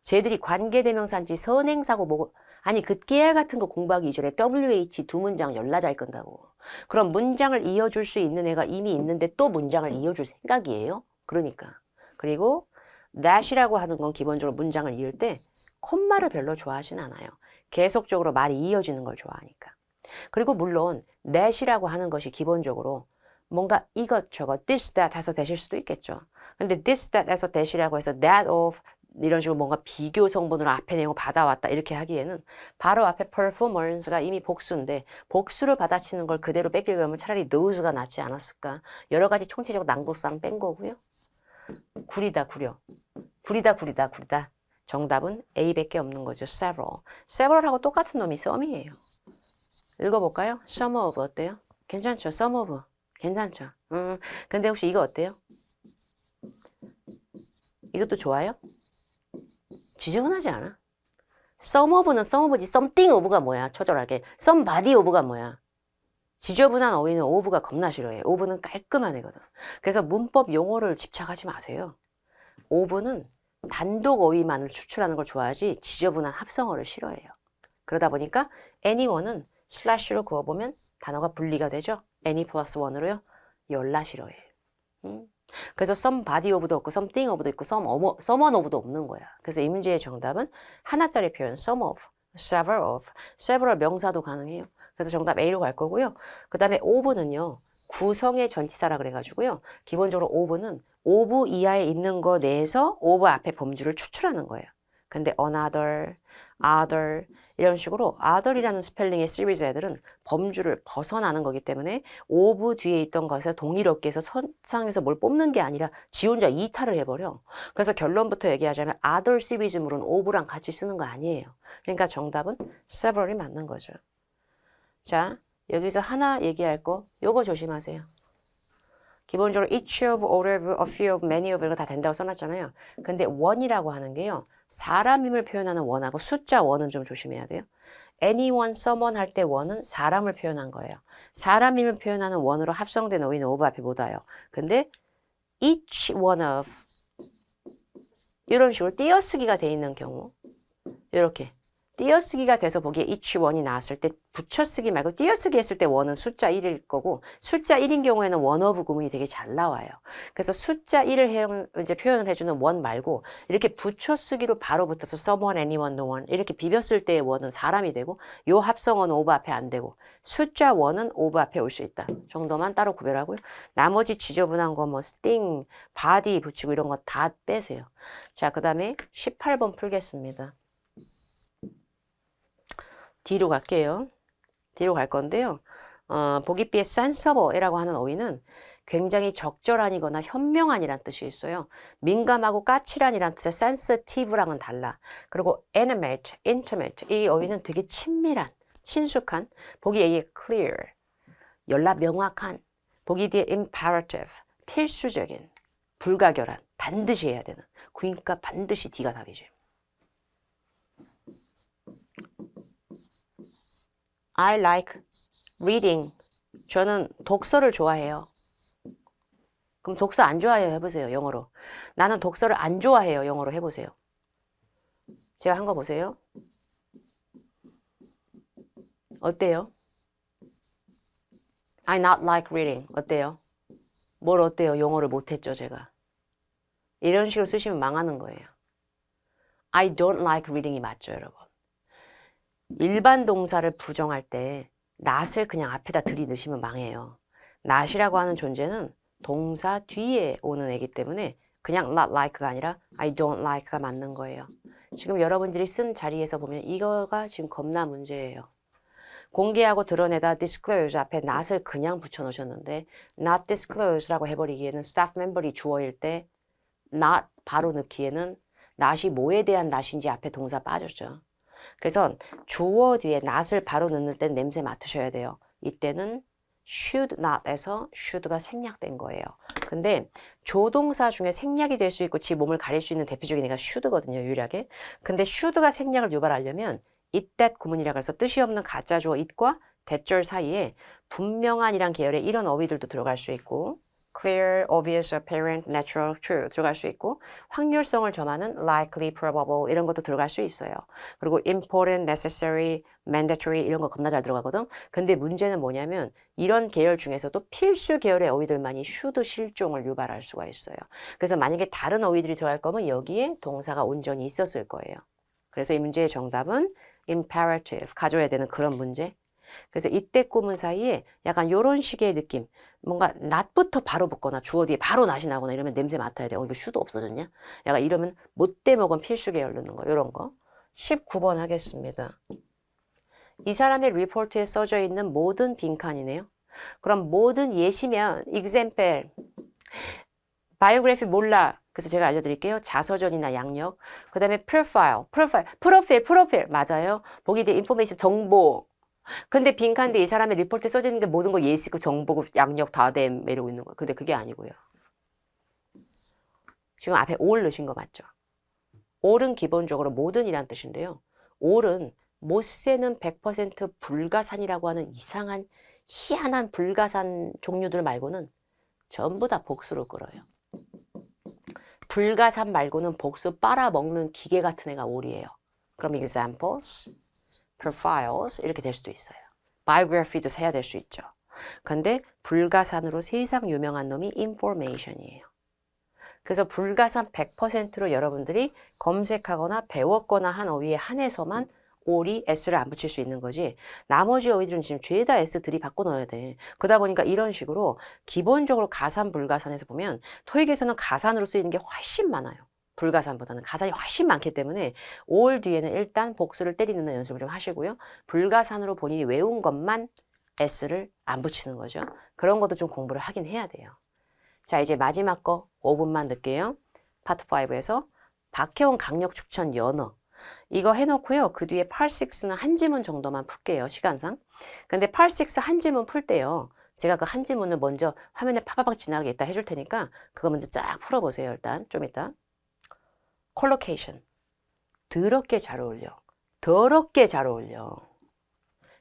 쟤들이 관계대명사인지 선행사고 뭐고 아니 그 깨알 같은 거 공부하기 이전에 WH 두 문장 열나 잘 끈다고. 그럼 문장을 이어줄 수 있는 애가 이미 있는데 또 문장을 이어줄 생각이에요. 그러니까. 그리고 that이라고 하는 건 기본적으로 문장을 이을 때 콤마를 별로 좋아하진 않아요. 계속적으로 말이 이어지는 걸 좋아하니까. 그리고 물론 that이라고 하는 것이 기본적으로 뭔가 이것저것 this, that 해서 되실 수도 있겠죠. 근데 this, that 해서 that이라고 해서 that of 이런 식으로 뭔가 비교 성분으로 앞에 내용을 받아왔다 이렇게 하기에는 바로 앞에 performance가 이미 복수인데 복수를 받아치는 걸 그대로 뺏길 거면 차라리 those가 낫지 않았을까. 여러 가지 총체적 난국상 뺀 거고요. 구리다 구려. 구리다. 정답은 A밖에 없는 거죠. several. several하고 똑같은 놈이 some이에요. 읽어볼까요? some of 어때요? 괜찮죠? some of. 괜찮죠? 근데 혹시 이거 어때요? 이것도 좋아요? 지저분하지 않아? some of는 some of지 something of가 뭐야? 처절하게. somebody of가 뭐야? 지저분한 어휘는 of가 겁나 싫어해. of는 깔끔한 애거든. 그래서 문법 용어를 집착하지 마세요. of는 단독 어휘만을 추출하는 걸 좋아하지 지저분한 합성어를 싫어해요. 그러다 보니까 anyone은 슬래시로 그어보면 단어가 분리가 되죠. any 플러스 1으로요. 열나 싫어해요. 그래서 somebody of도 없고 something of도 있고 someone of도 없는 거야. 그래서 이 문제의 정답은 하나짜리 표현 some of, several of, several 명사도 가능해요. 그래서 정답 A로 갈 거고요. 그 다음에 of는요. 구성의 전치사라 그래가지고요. 기본적으로 of는 of 이하에 있는 거 내에서 of 앞에 범주를 추출하는 거예요. 근데 another, other 이런 식으로 other이라는 스펠링의 시리즈 애들은 범주를 벗어나는 거기 때문에 of 뒤에 있던 것에서 동일하게 해서 선상에서 뭘 뽑는 게 아니라 지 혼자 이탈을 해버려. 그래서 결론부터 얘기하자면 other 시리즈물은 of랑 같이 쓰는 거 아니에요. 그러니까 정답은 several이 맞는 거죠. 자, 여기서 하나 얘기할 거 요거 조심하세요. 기본적으로 each of, all of, a few of, many of 이런 거 다 된다고 써놨잖아요. 근데 one이라고 하는 게요. 사람임을 표현하는 one하고 숫자 one은 좀 조심해야 돼요. anyone, someone 할 때 one은 사람을 표현한 거예요. 사람임을 표현하는 one으로 합성된 어휘는 of 앞에 못 와요. 근데 each one of 이런 식으로 띄어쓰기가 돼 있는 경우 이렇게 띄어쓰기가 돼서 보기에 each one이 나왔을 때 붙여쓰기 말고 띄어쓰기 했을 때 one은 숫자 1일 거고 숫자 1인 경우에는 one of 구문이 되게 잘 나와요. 그래서 숫자 1을 이제 표현을 해주는 one 말고 이렇게 붙여쓰기로 바로 붙어서 someone, anyone, no one 이렇게 비볐을 때의 one은 사람이 되고 요 합성어는 of 앞에 안 되고 숫자 one은 of 앞에 올 수 있다. 정도만 따로 구별하고요. 나머지 지저분한 거 뭐 sting, body 붙이고 이런 거 다 빼세요. 자, 그 다음에 18번 풀겠습니다. 뒤로 갈게요. 뒤로 갈 건데요. 보기비에 sensible이라고 하는 어휘는 굉장히 적절한이거나 현명한이란 뜻이 있어요. 민감하고 까칠한이란 뜻의 sensitive랑은 달라. 그리고 animate, intimate 이 어휘는 되게 친밀한, 친숙한, 보기 A에 clear, 연락 명확한, 보기 D에 imperative, 필수적인, 불가결한, 반드시 해야 되는. 그러니까 반드시 D가 답이죠. I like reading. 저는 독서를 좋아해요. 그럼 독서 안 좋아해요 해보세요. 영어로. 나는 독서를 안 좋아해요. 영어로 해보세요. 제가 한 거 보세요. 어때요? I not like reading. 어때요? 뭘 어때요? 영어를 못했죠 제가. 이런 식으로 쓰시면 망하는 거예요. I don't like reading이 맞죠 여러분. 일반 동사를 부정할 때 not을 그냥 앞에다 들이넣으시면 망해요. not이라고 하는 존재는 동사 뒤에 오는 애기 때문에 그냥 not like가 아니라 I don't like가 맞는 거예요. 지금 여러분들이 쓴 자리에서 보면 이거가 지금 겁나 문제예요. 공개하고 드러내다 disclose 앞에 not을 그냥 붙여놓으셨는데 not disclose라고 해버리기에는 staff member이 주어일 때 not 바로 넣기에는 not이 뭐에 대한 not인지 앞에 동사 빠졌죠. 그래서 주어 뒤에 not을 바로 넣는 땐 냄새 맡으셔야 돼요. 이때는 should not에서 should가 생략된 거예요. 근데 조동사 중에 생략이 될 수 있고 지 몸을 가릴 수 있는 대표적인 애가 should거든요. 유일하게. 근데 should가 생략을 유발하려면 it, that 구문이라고 해서 뜻이 없는 가짜 주어 it과 대절 사이에 분명한이란 계열의 이런 어휘들도 들어갈 수 있고 clear, obvious, apparent, natural, true 들어갈 수 있고 확률성을 점하는 likely, probable 이런 것도 들어갈 수 있어요. 그리고 important, necessary, mandatory 이런 거 겁나 잘 들어가거든. 근데 문제는 뭐냐면 이런 계열 중에서도 필수 계열의 어휘들만이 should 실종을 유발할 수가 있어요. 그래서 만약에 다른 어휘들이 들어갈 거면 여기에 동사가 온전히 있었을 거예요. 그래서 이 문제의 정답은 imperative, 가져야 되는 그런 문제. 그래서 이때 꾸문 사이에 약간 요런 식의 느낌, 뭔가 낫부터 바로 붙거나 주어 뒤에 바로 낫이 나거나 이러면 냄새 맡아야 돼. 이거 슈도 없어졌냐? 약간 이러면 못돼 먹은 필수 계열 넣는 거, 요런 거. 19번 하겠습니다. 이 사람의 리포트에 써져 있는 모든 빈칸이네요. 그럼 모든 예시면 example, 바이오그래피 몰라. 그래서 제가 알려드릴게요. 자서전이나 양력. 그 다음에 프로필. 맞아요. 보기 뒤에 인포메이션 정보. 근데 빈칸데 이 사람의 리포트에 써지는 게 모든 거 예시고 정보고 양력 다 됨 이러고 있는 거예요. 근데 그게 아니고요. 지금 앞에 all 넣으신 거 맞죠? all은 기본적으로 모든이란 뜻인데요. all은 못 세는 100% 불가산이라고 하는 이상한 희한한 불가산 종류들 말고는 전부 다 복수로 끌어요. 불가산 말고는 복수 빨아먹는 기계 같은 애가 all이에요. 그럼 examples, profiles 이렇게 될 수도 있어요. biography도 세야 될 수 있죠. 근데 불가산으로 세상 유명한 놈이 information이에요. 그래서 불가산 100%로 여러분들이 검색하거나 배웠거나 한 어휘에 한해서만 all이 s를 안 붙일 수 있는 거지. 나머지 어휘들은 지금 죄다 s 들이바꿔 넣어야 돼. 그러다 보니까 이런 식으로 기본적으로 가산 불가산에서 보면 토익에서는 가산으로 쓰이는 게 훨씬 많아요. 불가산보다는 가산이 훨씬 많기 때문에 all 뒤에는 일단 복수를 때리는 연습을 좀 하시고요. 불가산으로 본인이 외운 것만 s를 안 붙이는 거죠. 그런 것도 좀 공부를 하긴 해야 돼요. 자, 이제 마지막 거 5분만 넣을게요. 파트 5에서 박혜원 강력 추천 연어. 이거 해놓고요. 그 뒤에 part 6는 한 지문 정도만 풀게요. 시간상. 근데 part 6 한 지문 풀 때요. 제가 그 한 지문을 먼저 화면에 파바박 지나가게 이따 해줄 테니까 그거 먼저 쫙 풀어보세요. 일단 좀 이따. 컬로케이션. 더럽게 잘 어울려. 더럽게 잘 어울려.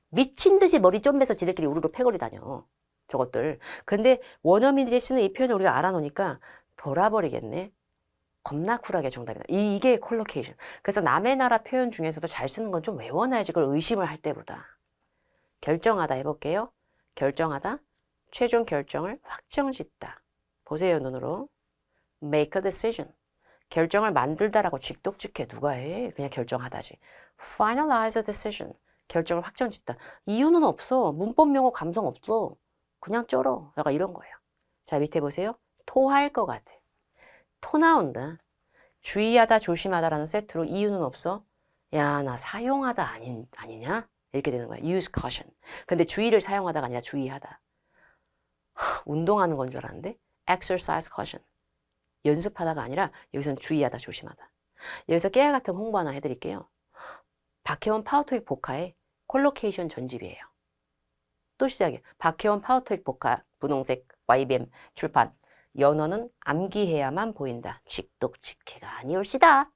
미친 듯이 머리 좀매서 지들끼리 우르르 패거리 다녀. 저것들. 근데 원어민들이 쓰는 이 표현을 우리가 알아놓으니까 돌아버리겠네. 겁나 쿨하게 정답이다. 이게 컬로케이션. 그래서 남의 나라 표현 중에서도 잘 쓰는 건 좀 외워놔야지 그걸 의심을 할 때보다. 결정하다 해볼게요. 결정하다. 최종 결정을 확정짓다. 보세요, 눈으로. make a decision. 결정을 만들다라고 쥐똑짓해. 누가 해? 그냥 결정하다지. finalize a decision. 결정을 확정짓다. 이유는 없어. 문법 용어 감성 없어. 그냥 쩔어. 약간 이런 거예요. 자, 밑에 보세요. 토할 것 같아. 토 나온다. 주의하다, 조심하다라는 세트로 이유는 없어. 야, 나 사용하다 아니냐? 이렇게 되는 거야. use caution. 근데 주의를 사용하다가 아니라 주의하다. 운동하는 건 줄 알았는데 exercise caution. 연습하다가 아니라 여기선 주의하다, 조심하다. 여기서 깨알 같은 홍보 하나 해드릴게요. 박혜원 파워토익 복화의 콜로케이션 전집이에요. 또 시작이에요. 박혜원 파워토익 복화, 분홍색 YBM 출판. 연어는 암기해야만 보인다. 칙독칙해가 아니올시다.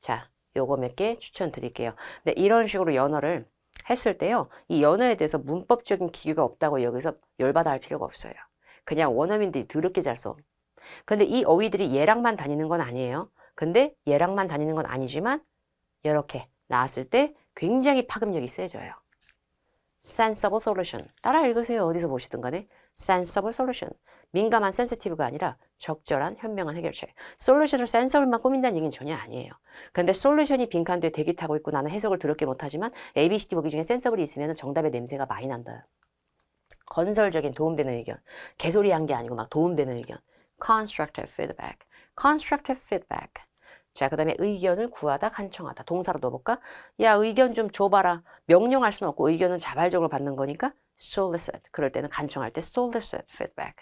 자, 요거 몇 개 추천드릴게요. 근데 이런 식으로 연어를 했을 때요. 이 연어에 대해서 문법적인 기교가 없다고 여기서 열받아 할 필요가 없어요. 그냥 원어민들이 더럽게 잘 써. 근데 이 어휘들이 얘랑만 다니는 건 아니에요. 근데 얘랑만 다니는 건 아니지만 이렇게 나왔을 때 굉장히 파급력이 세져요. sensible solution. 따라 읽으세요. 어디서 보시든 간에. sensible solution. 민감한 sensitive가 아니라 적절한 현명한 해결책. 솔루션을 sensible만 꾸민다는 얘기는 전혀 아니에요. 근데 솔루션이 빈칸뒤에 대기 타고 있고 나는 해석을 더럽게 못하지만 ABCD 보기 중에 sensible이 있으면 정답의 냄새가 많이 난다. 건설적인 도움되는 의견. 개소리 한 게 아니고 막 도움되는 의견. constructive feedback. constructive feedback. 자, 그 다음에 의견을 구하다, 간청하다. 동사로 넣어볼까? 야, 의견 좀 줘봐라. 명령할 수는 없고 의견은 자발적으로 받는 거니까 solicit. 그럴 때는 간청할 때 solicit feedback.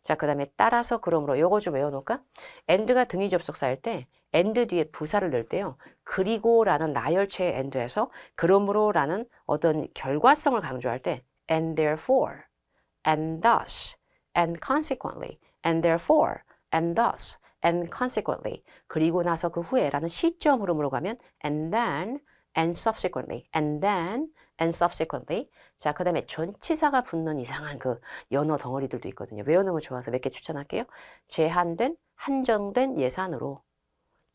자, 그 다음에 따라서 그러므로 요거 좀 외워놓을까? and가 등위 접속사일 때 and 뒤에 부사를 넣을 때요. 그리고 라는 나열체의 and에서 그러므로 라는 어떤 결과성을 강조할 때 and therefore, and thus, and consequently, and therefore, and thus, and consequently. 그리고 나서 그 후에 라는 시점 흐름으로 가면 and then, and subsequently, and then, and subsequently. 자, 그 다음에 전치사가 붙는 이상한 그 연어 덩어리들도 있거든요. 외워놓으면 좋아서 몇 개 추천할게요. 제한된, 한정된 예산으로.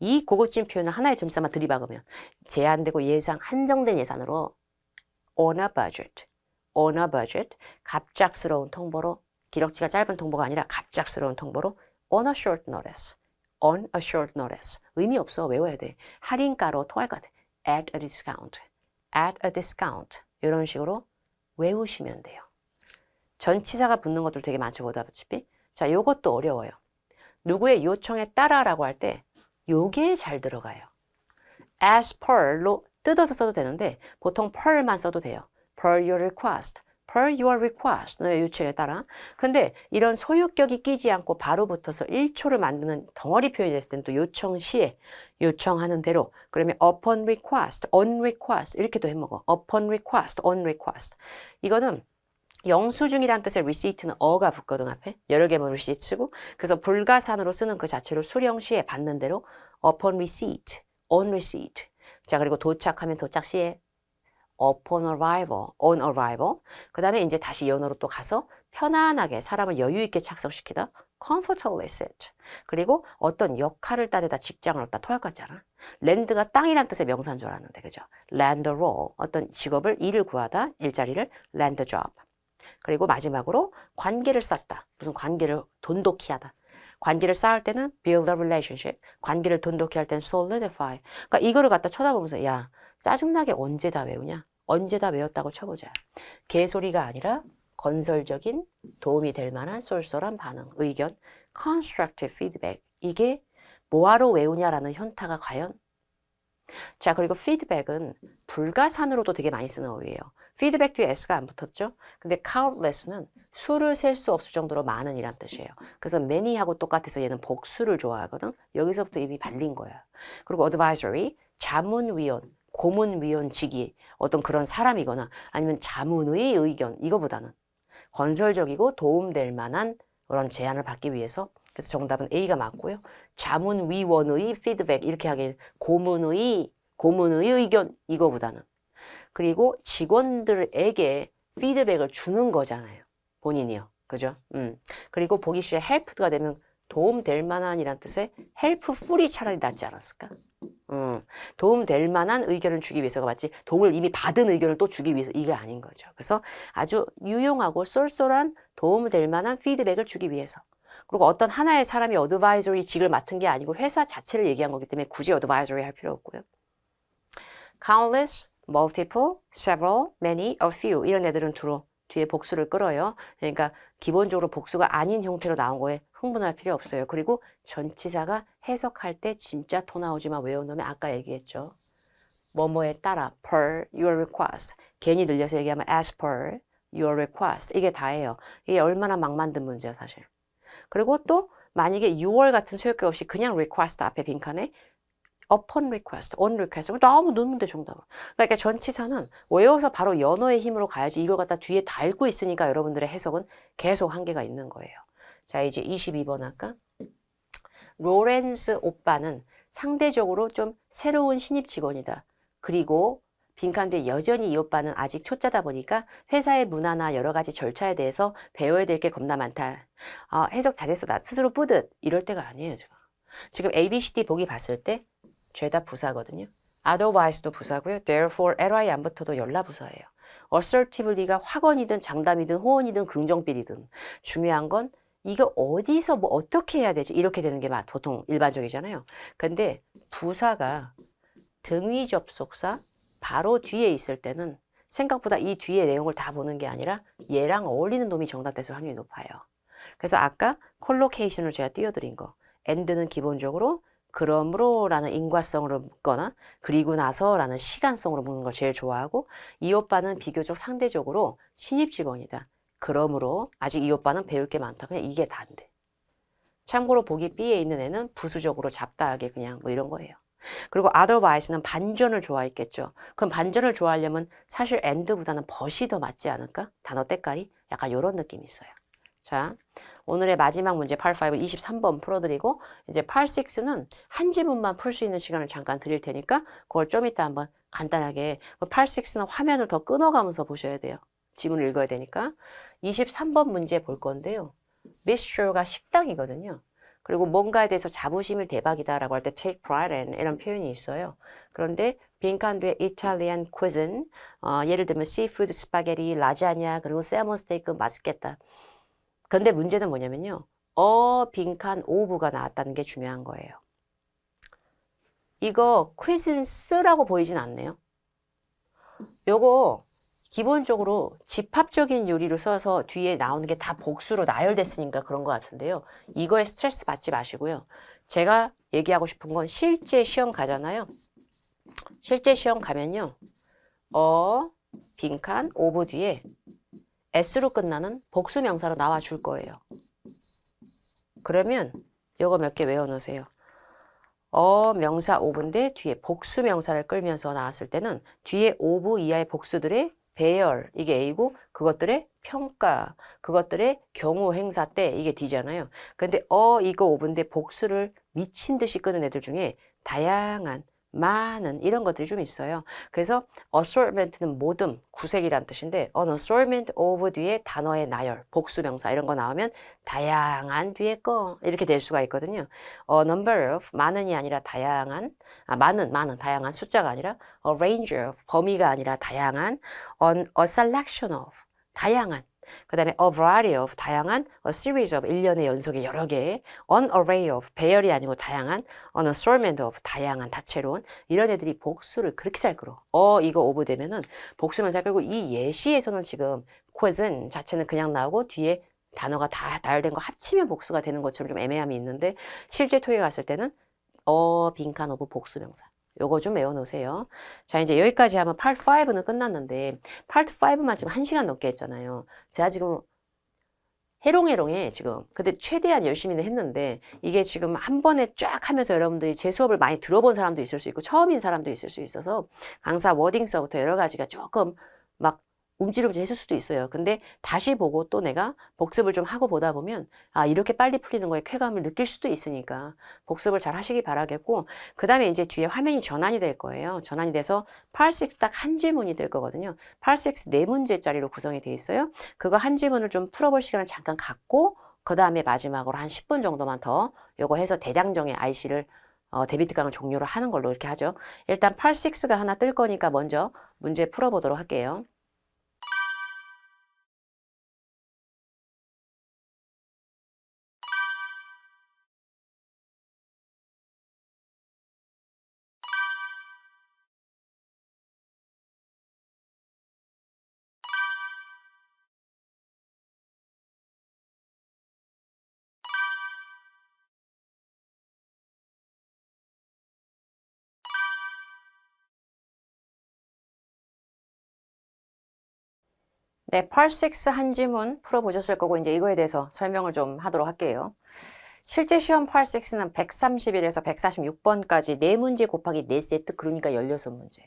이 고급진 표현을 하나의 전치사만 들이박으면 제한되고 예상, 한정된 예산으로 on a budget, on a budget, 갑작스러운 통보로, 기럭지가 짧은 통보가 아니라 갑작스러운 통보로 on a short notice, on a short notice. 의미 없어. 외워야 돼. 할인가로 통할 것 같아. at a discount, at a discount. 이런 식으로 외우시면 돼요. 전치사가 붙는 것들 되게 많죠. 보다시피. 자, 요것도 어려워요. 누구의 요청에 따라라고 할 때 요게 잘 들어가요. as per로 뜯어서 써도 되는데 보통 per만 써도 돼요. per your request, per your request, 너의 요청에 따라. 근데 이런 소유격이 끼지 않고 바로 붙어서 1초를 만드는 덩어리 표현이 됐을 때는 또 요청 시에 요청하는 대로. 그러면 upon request, on request 이렇게도 해먹어. upon request, on request. 이거는 영수증이란 뜻의 receipt는 어가 붙거든 앞에. 여러 개만 receipt 쓰고. 그래서 불가산으로 쓰는 그 자체로 수령 시에 받는 대로 upon receipt, on receipt. 자, 그리고 도착하면 도착 시에 upon arrival, on arrival. 그 다음에 이제 다시 연어로 또 가서 편안하게 사람을 여유 있게 착석시키다 comfortably sit. 그리고 어떤 역할을 따르다 직장을 얻다 토할 것 같잖아. land가 땅이란 뜻의 명사인 줄 알았는데, 그죠? land role, 어떤 직업을, 일을 구하다, 일자리를 land job. 그리고 마지막으로 관계를 쌓다. 무슨 관계를 돈독히 하다. 관계를 쌓을 때는 build a relationship. 관계를 돈독히 할 때는 solidify. 그러니까 이거를 갖다 쳐다보면서 야, 짜증나게 언제 다 외우냐? 언제 다 외웠다고 쳐보자. 개소리가 아니라 건설적인 도움이 될 만한 쏠쏠한 반응, 의견, constructive feedback. 이게 뭐하러 외우냐라는 현타가 과연? 자, 그리고 feedback은 불가산으로도 되게 많이 쓰는 어휘예요. feedback 뒤에 s가 안 붙었죠? 근데 countless는 수를 셀 수 없을 정도로 많은 이란 뜻이에요. 그래서 many하고 똑같아서 얘는 복수를 좋아하거든. 여기서부터 이미 발린 거야. 그리고 advisory, 자문위원, 고문위원직이 어떤 그런 사람이거나 아니면 자문의 의견, 이거보다는 건설적이고 도움될 만한 그런 제안을 받기 위해서. 그래서 정답은 A가 맞고요. 자문위원의 피드백 이렇게 하길 고문의 의견 이거보다는. 그리고 직원들에게 피드백을 주는 거잖아요. 본인이요. 그죠? 그리고 보기 싫어 help가 되면 도움될 만한이란 뜻의 helpful이 차라리 낫지 않았을까? 도움될 만한 의견을 주기 위해서가 맞지 도움을 이미 받은 의견을 또 주기 위해서 이게 아닌 거죠. 그래서 아주 유용하고 쏠쏠한 도움될 만한 피드백을 주기 위해서. 그리고 어떤 하나의 사람이 어드바이저리 직을 맡은 게 아니고 회사 자체를 얘기한 거기 때문에 굳이 어드바이저리 할 필요 없고요. countless, multiple, several, many, a few 이런 애들은 주로 뒤에 복수를 끌어요. 그러니까 기본적으로 복수가 아닌 형태로 나온 거에 흥분할 필요 없어요. 그리고 전치사가 해석할 때 진짜 토 나오지만 외워놓으면 아까 얘기했죠. 뭐뭐에 따라 per your request. 괜히 늘려서 얘기하면 as per your request. 이게 다예요. 이게 얼마나 막 만든 문제야 사실. 그리고 또 만약에 6월 같은 소유격 없이 그냥 request 앞에 빈칸에 upon request, on request 너무 넣으면 돼 정답을. 그러니까 전치사는 외워서 바로 연어의 힘으로 가야지 이걸 갖다 뒤에 달고 있으니까 여러분들의 해석은 계속 한계가 있는 거예요. 자, 이제 22번 할까? 로렌스 오빠는 상대적으로 좀 새로운 신입 직원이다. 그리고 빈칸 뒤에 여전히 이 오빠는 아직 초짜다 보니까 회사의 문화나 여러 가지 절차에 대해서 배워야 될 게 겁나 많다. 해석 잘했어. 나 스스로 뿌듯. 이럴 때가 아니에요. 지금 A, B, C, D 보기 봤을 때 죄다 부사거든요. otherwise도 부사고요. therefore, ly 안 붙어도 연라 부사예요. assertively가 확언이든 장담이든 호언이든 긍정필이든 중요한 건 이거 어디서 뭐 어떻게 해야 되지? 이렇게 되는 게 보통 일반적이잖아요. 근데 부사가 등위 접속사 바로 뒤에 있을 때는 생각보다 이 뒤에 내용을 다 보는 게 아니라 얘랑 어울리는 놈이 정답될 확률이 높아요. 그래서 아까 콜로케이션을 제가 띄워드린 거 and는 기본적으로 그러므로 라는 인과성으로 묶거나 그리고 나서 라는 시간성으로 묶는 걸 제일 좋아하고 이 오빠는 비교적 상대적으로 신입 직원이다. 그러므로 아직 이 오빠는 배울 게 많다. 그냥 이게 다인데. 참고로 보기 B에 있는 애는 부수적으로 잡다하게 그냥 뭐 이런 거예요. 그리고 otherwise는 반전을 좋아했겠죠. 그럼 반전을 좋아하려면 사실 and보다는 but이 더 맞지 않을까? 단어 때깔이 약간 이런 느낌이 있어요. 자, 오늘의 마지막 문제 Part 5 23번 풀어드리고 이제 Part 6는 한 지문만 풀 수 있는 시간을 잠깐 드릴 테니까 그걸 좀 이따 한번 간단하게 Part 6는 화면을 더 끊어가면서 보셔야 돼요. 지문을 읽어야 되니까 23번 문제 볼 건데요. bistro가 식당이거든요. 그리고 뭔가에 대해서 자부심을 대박이다라고 할 때 take pride in 이런 표현이 있어요. 그런데 빈칸 뒤에 Italian cuisine, 예를 들면 seafood, 스파게티, 라자냐, 그리고 salmon steak 맛있겠다. 근데 문제는 뭐냐면요. 빈칸 오브가 나왔다는 게 중요한 거예요. 이거 cuisine스라고 보이진 않네요. 요거 기본적으로 집합적인 요리를 써서 뒤에 나오는 게 다 복수로 나열됐으니까 그런 것 같은데요. 이거에 스트레스 받지 마시고요. 제가 얘기하고 싶은 건 실제 시험 가잖아요. 실제 시험 가면요. 빈칸 오브 뒤에 S로 끝나는 복수 명사로 나와 줄 거예요. 그러면 요거 몇 개 외워 놓으세요. 명사 오브인데 뒤에 복수 명사를 끌면서 나왔을 때는 뒤에 오브 이하의 복수들의 배열, 이게 A고 그것들의 평가, 그것들의 경우 행사 때 이게 D잖아요. 근데 이거 오브인데 복수를 미친 듯이 끄는 애들 중에 다양한, 많은 이런 것들이 좀 있어요. 그래서 assortment는 모듬, 구색이란 뜻인데 an assortment of 뒤에 단어의 나열, 복수 명사 이런 거 나오면 다양한 뒤에 거 이렇게 될 수가 있거든요. number of 많은이 아니라 다양한, 많은 다양한 숫자가 아니라 a range of 범위가 아니라 다양한, a selection of 다양한, 그 다음에 a variety of 다양한, a series of 일련의 연속의 여러 개, an array of 배열이 아니고 다양한, an assortment of 다양한 다채로운 이런 애들이 복수를 그렇게 잘 끌어. 이거 오브 되면은 복수만 잘 끌고 이 예시에서는 지금 cuisine 자체는 그냥 나오고 뒤에 단어가 다 나열된 거 합치면 복수가 되는 것처럼 좀 애매함이 있는데 실제 토익 갔을 때는 빈칸 오브 복수 명사. 요거 좀 외워놓으세요. 자, 이제 여기까지 하면 Part 5는 끝났는데 Part 5만 지금 1시간 넘게 했잖아요. 제가 지금 해롱해롱해 지금. 근데 최대한 열심히는 했는데 이게 지금 한 번에 쫙 하면서 여러분들이 제 수업을 많이 들어본 사람도 있을 수 있고 처음인 사람도 있을 수 있어서 강사 워딩서부터 여러 가지가 조금 막 움찔움찔 했을 수도 있어요. 근데 다시 보고 또 내가 복습을 좀 하고 보다 보면 이렇게 빨리 풀리는 거에 쾌감을 느낄 수도 있으니까 복습을 잘 하시기 바라겠고 그 다음에 이제 뒤에 화면이 전환이 될 거예요. 전환이 돼서 Part 6 딱 한 지문이 될 거거든요. Part 6 4문제짜리로 구성이 돼 있어요. 그거 한 지문을 좀 풀어볼 시간을 잠깐 갖고 그 다음에 마지막으로 한 10분 정도만 더 요거 해서 대장정의 IC를 데비트 강을 종료를 하는 걸로 이렇게 하죠. 일단 Part 6가 하나 뜰 거니까 먼저 문제 풀어보도록 할게요. 네, Part 6 한 지문 풀어보셨을 거고 이제 이거에 대해서 설명을 좀 하도록 할게요. 실제 시험 Part 6는 131에서 146번까지 4문제 곱하기 4세트 그러니까 16문제.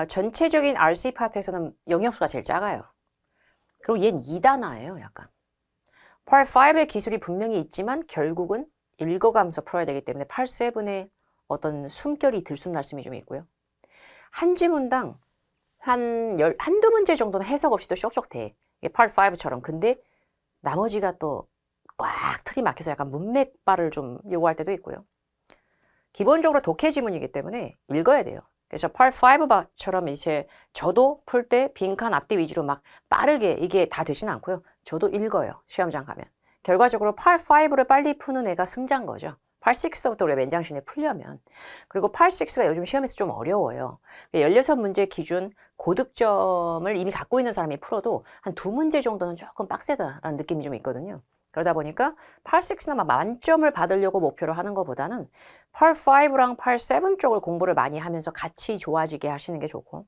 전체적인 RC 파트에서는 영역수가 제일 작아요. 그리고 얘는 2단화예요, 약간. Part 5의 기술이 분명히 있지만 결국은 읽어가면서 풀어야 되기 때문에 Part 7의 어떤 숨결이 들숨날숨이 좀 있고요. 한 지문당 한두 문제 정도는 해석 없이도 쏙쏙 돼. 이게 Part 5처럼. 근데 나머지가 또 꽉 틀이 막혀서 약간 문맥발을 좀 요구할 때도 있고요. 기본적으로 독해 지문이기 때문에 읽어야 돼요. 그래서 Part 5처럼 이제 저도 풀 때 빈칸 앞뒤 위주로 막 빠르게 이게 다 되진 않고요. 저도 읽어요. 시험장 가면. 결과적으로 Part 5를 빨리 푸는 애가 승자인 거죠. Part 6부터 우리가 맨장신에 풀려면. 그리고 Part 6가 요즘 시험에서 좀 어려워요. 16문제 기준 고득점을 이미 갖고 있는 사람이 풀어도 한 2문제 정도는 조금 빡세다라는 느낌이 좀 있거든요. 그러다 보니까 Part 6는 막 만점을 받으려고 목표로 하는 것보다는 Part 5랑 Part 7 쪽을 공부를 많이 하면서 같이 좋아지게 하시는 게 좋고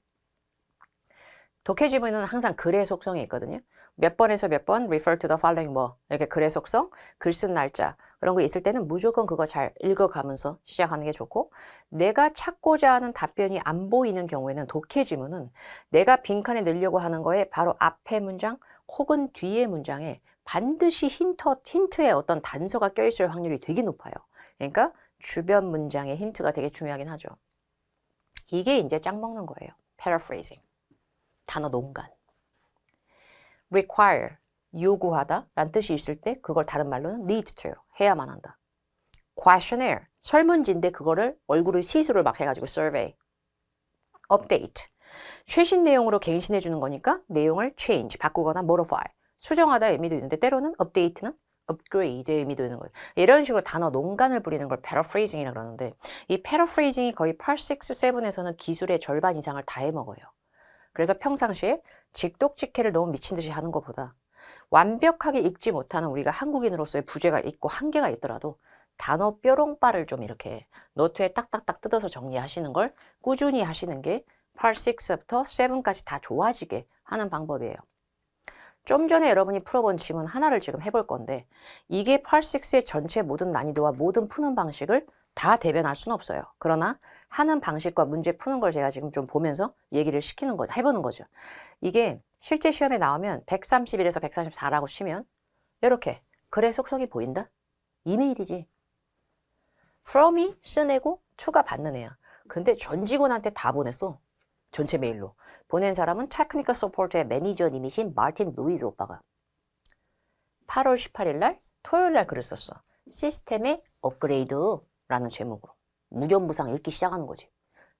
독해 지문은 항상 글의 속성이 있거든요. 몇 번에서 몇 번 refer to the following 뭐 이렇게 글의 속성, 글 쓴 날짜 그런 거 있을 때는 무조건 그거 잘 읽어가면서 시작하는 게 좋고 내가 찾고자 하는 답변이 안 보이는 경우에는 독해 지문은 내가 빈칸에 넣으려고 하는 거에 바로 앞에 문장 혹은 뒤에 문장에 반드시 힌트에 어떤 단서가 껴있을 확률이 되게 높아요. 그러니까 주변 문장의 힌트가 되게 중요하긴 하죠. 이게 이제 짝 먹는 거예요. paraphrasing. 단어 농간. require, 요구하다 라는 뜻이 있을 때 그걸 다른 말로는 need to, 해야만 한다. questionnaire, 설문지인데 그거를 얼굴을 시술을 막 해가지고 survey. update, 최신 내용으로 갱신해 주는 거니까 내용을 change, 바꾸거나 modify, 수정하다 의미도 있는데 때로는 update는 upgrade의 의미도 있는 거예요. 이런 식으로 단어 농간을 부리는 걸 paraphrasing이라고 그러는데 이 paraphrasing이 거의 8, 6, 7에서는 기술의 절반 이상을 다 해먹어요. 그래서 평상시에 직독직해를 너무 미친 듯이 하는 것보다 완벽하게 읽지 못하는 우리가 한국인으로서의 부재가 있고 한계가 있더라도 단어 뾰롱바를 좀 이렇게 노트에 딱딱딱 뜯어서 정리하시는 걸 꾸준히 하시는 게 8, 6부터 7까지 다 좋아지게 하는 방법이에요. 좀 전에 여러분이 풀어본 지문 하나를 지금 해볼 건데 이게 8, 6의 전체 모든 난이도와 모든 푸는 방식을 다 대변할 수는 없어요. 그러나 하는 방식과 문제 푸는 걸 제가 지금 좀 보면서 얘기를 시키는 거죠. 해보는 거죠. 이게 실제 시험에 나오면 131에서 134라고 치면 이렇게 글의 속성이 보인다? 이메일이지. from이 쓰내고 to가 받는 애야. 근데 전 직원한테 다 보냈어. 전체 메일로. 보낸 사람은 테크니컬 서포트의 매니저님이신 마틴 루이즈 오빠가 8월 18일 날 토요일 날 글을 썼어. 시스템의 업그레이드라는 제목으로. 무념무상 읽기 시작하는 거지.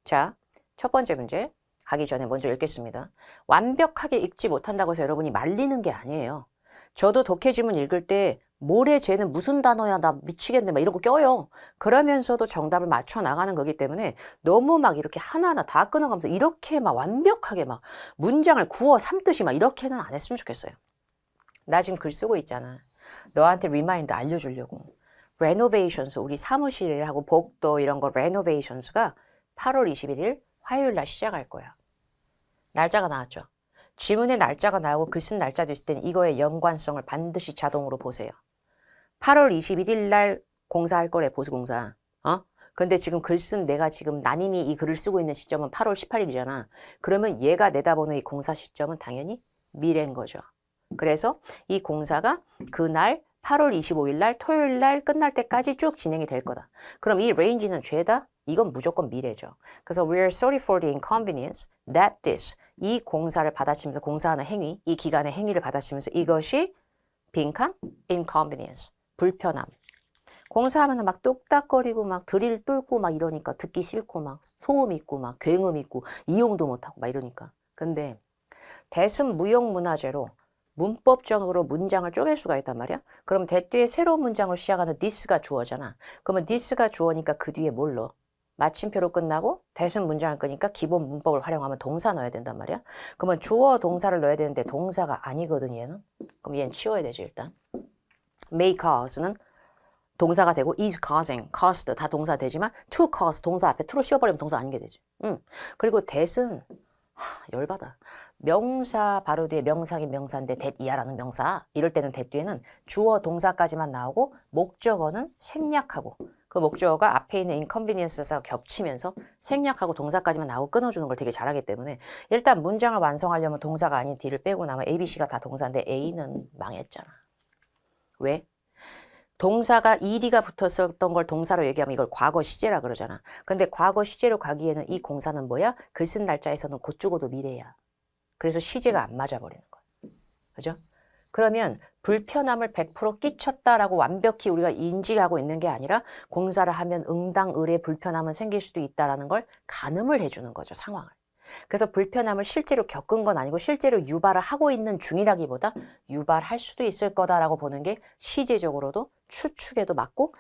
자, 첫 번째 문제 가기 전에 먼저 읽겠습니다. 완벽하게 읽지 못한다고 해서 여러분이 말리는 게 아니에요. 저도 독해지문 읽을 때 모래 쟤는 무슨 단어야 나 미치겠네 막 이런 거 껴요. 그러면서도 정답을 맞춰 나가는 거기 때문에 너무 막 이렇게 하나하나 다 끊어가면서 이렇게 막 완벽하게 막 문장을 구워 삼듯이 막 이렇게는 안 했으면 좋겠어요. 나 지금 글 쓰고 있잖아. 너한테 리마인드 알려주려고. 레노베이션스 우리 사무실하고 복도 이런 거 레노베이션스가 8월 21일 화요일 날 시작할 거야. 날짜가 나왔죠. 지문에 날짜가 나오고 글 쓴 날짜도 있을 때는 이거의 연관성을 반드시 자동으로 보세요. 8월 21일 날 공사할 거래, 보수공사. 근데 지금 글 쓴 내가 지금 나님이 이 글을 쓰고 있는 시점은 8월 18일이잖아. 그러면 얘가 내다보는 이 공사 시점은 당연히 미래인 거죠. 그래서 이 공사가 그날 8월 25일 날 토요일 날 끝날 때까지 쭉 진행이 될 거다. 그럼 이 레인지는 죄다? 이건 무조건 미래죠. 그래서 we are sorry for the inconvenience that this 이 공사를 받아치면서 공사하는 행위, 이 기간의 행위를 받아치면서 이것이 빈칸 inconvenience 불편함. 공사하면 막 뚝딱거리고 막 드릴 뚫고 막 이러니까 듣기 싫고 막 소음 있고 막 굉음 있고 이용도 못하고 막 이러니까. 근데 대순 무용문화재로 문법적으로 문장을 쪼갤 수가 있단 말이야. 그럼 that 뒤에 새로운 문장을 시작하는 this가 주어잖아. 그러면 this가 주어니까 그 뒤에 뭘 넣어? 마침표로 끝나고 대순 문장을 끄니까 기본 문법을 활용하면 동사 넣어야 된단 말이야. 그러면 주어 동사를 넣어야 되는데 동사가 아니거든 얘는. 그럼 얘는 치워야 되지 일단. may cause는 동사가 되고 is causing, caused 다 동사 되지만 to cause 동사 앞에 to로 씌워버리면 동사 아닌 게 되지. 그리고 that은 열받아. 명사 바로 뒤에 명사긴 명사인데 that이야라는 명사 이럴 때는 that 뒤에는 주어 동사까지만 나오고 목적어는 생략하고 그 목적어가 앞에 있는 inconvenienc에서 겹치면서 생략하고 동사까지만 나오고 끊어주는 걸 되게 잘하기 때문에 일단 문장을 완성하려면 동사가 아닌 D를 빼고 나면 A, B, C가 다 동사인데 A는 망했잖아. 왜? 동사가 ed가 붙었었던 걸 동사로 얘기하면 이걸 과거 시제라 그러잖아. 근데 과거 시제로 가기에는 이 공사는 뭐야? 글 쓴 날짜에서는 곧 죽어도 미래야. 그래서 시제가 안 맞아버리는 거야. 그죠? 그러면 불편함을 100% 끼쳤다라고 완벽히 우리가 인지하고 있는 게 아니라 공사를 하면 응당을의 불편함은 생길 수도 있다라는 걸 가늠을 해주는 거죠, 상황을. 그래서 불편함을 실제로 겪은 건 아니고 실제로 유발을 하고 있는 중이라기보다 유발할 수도 있을 거다라고 보는 게 시제적으로도 추측에도 맞고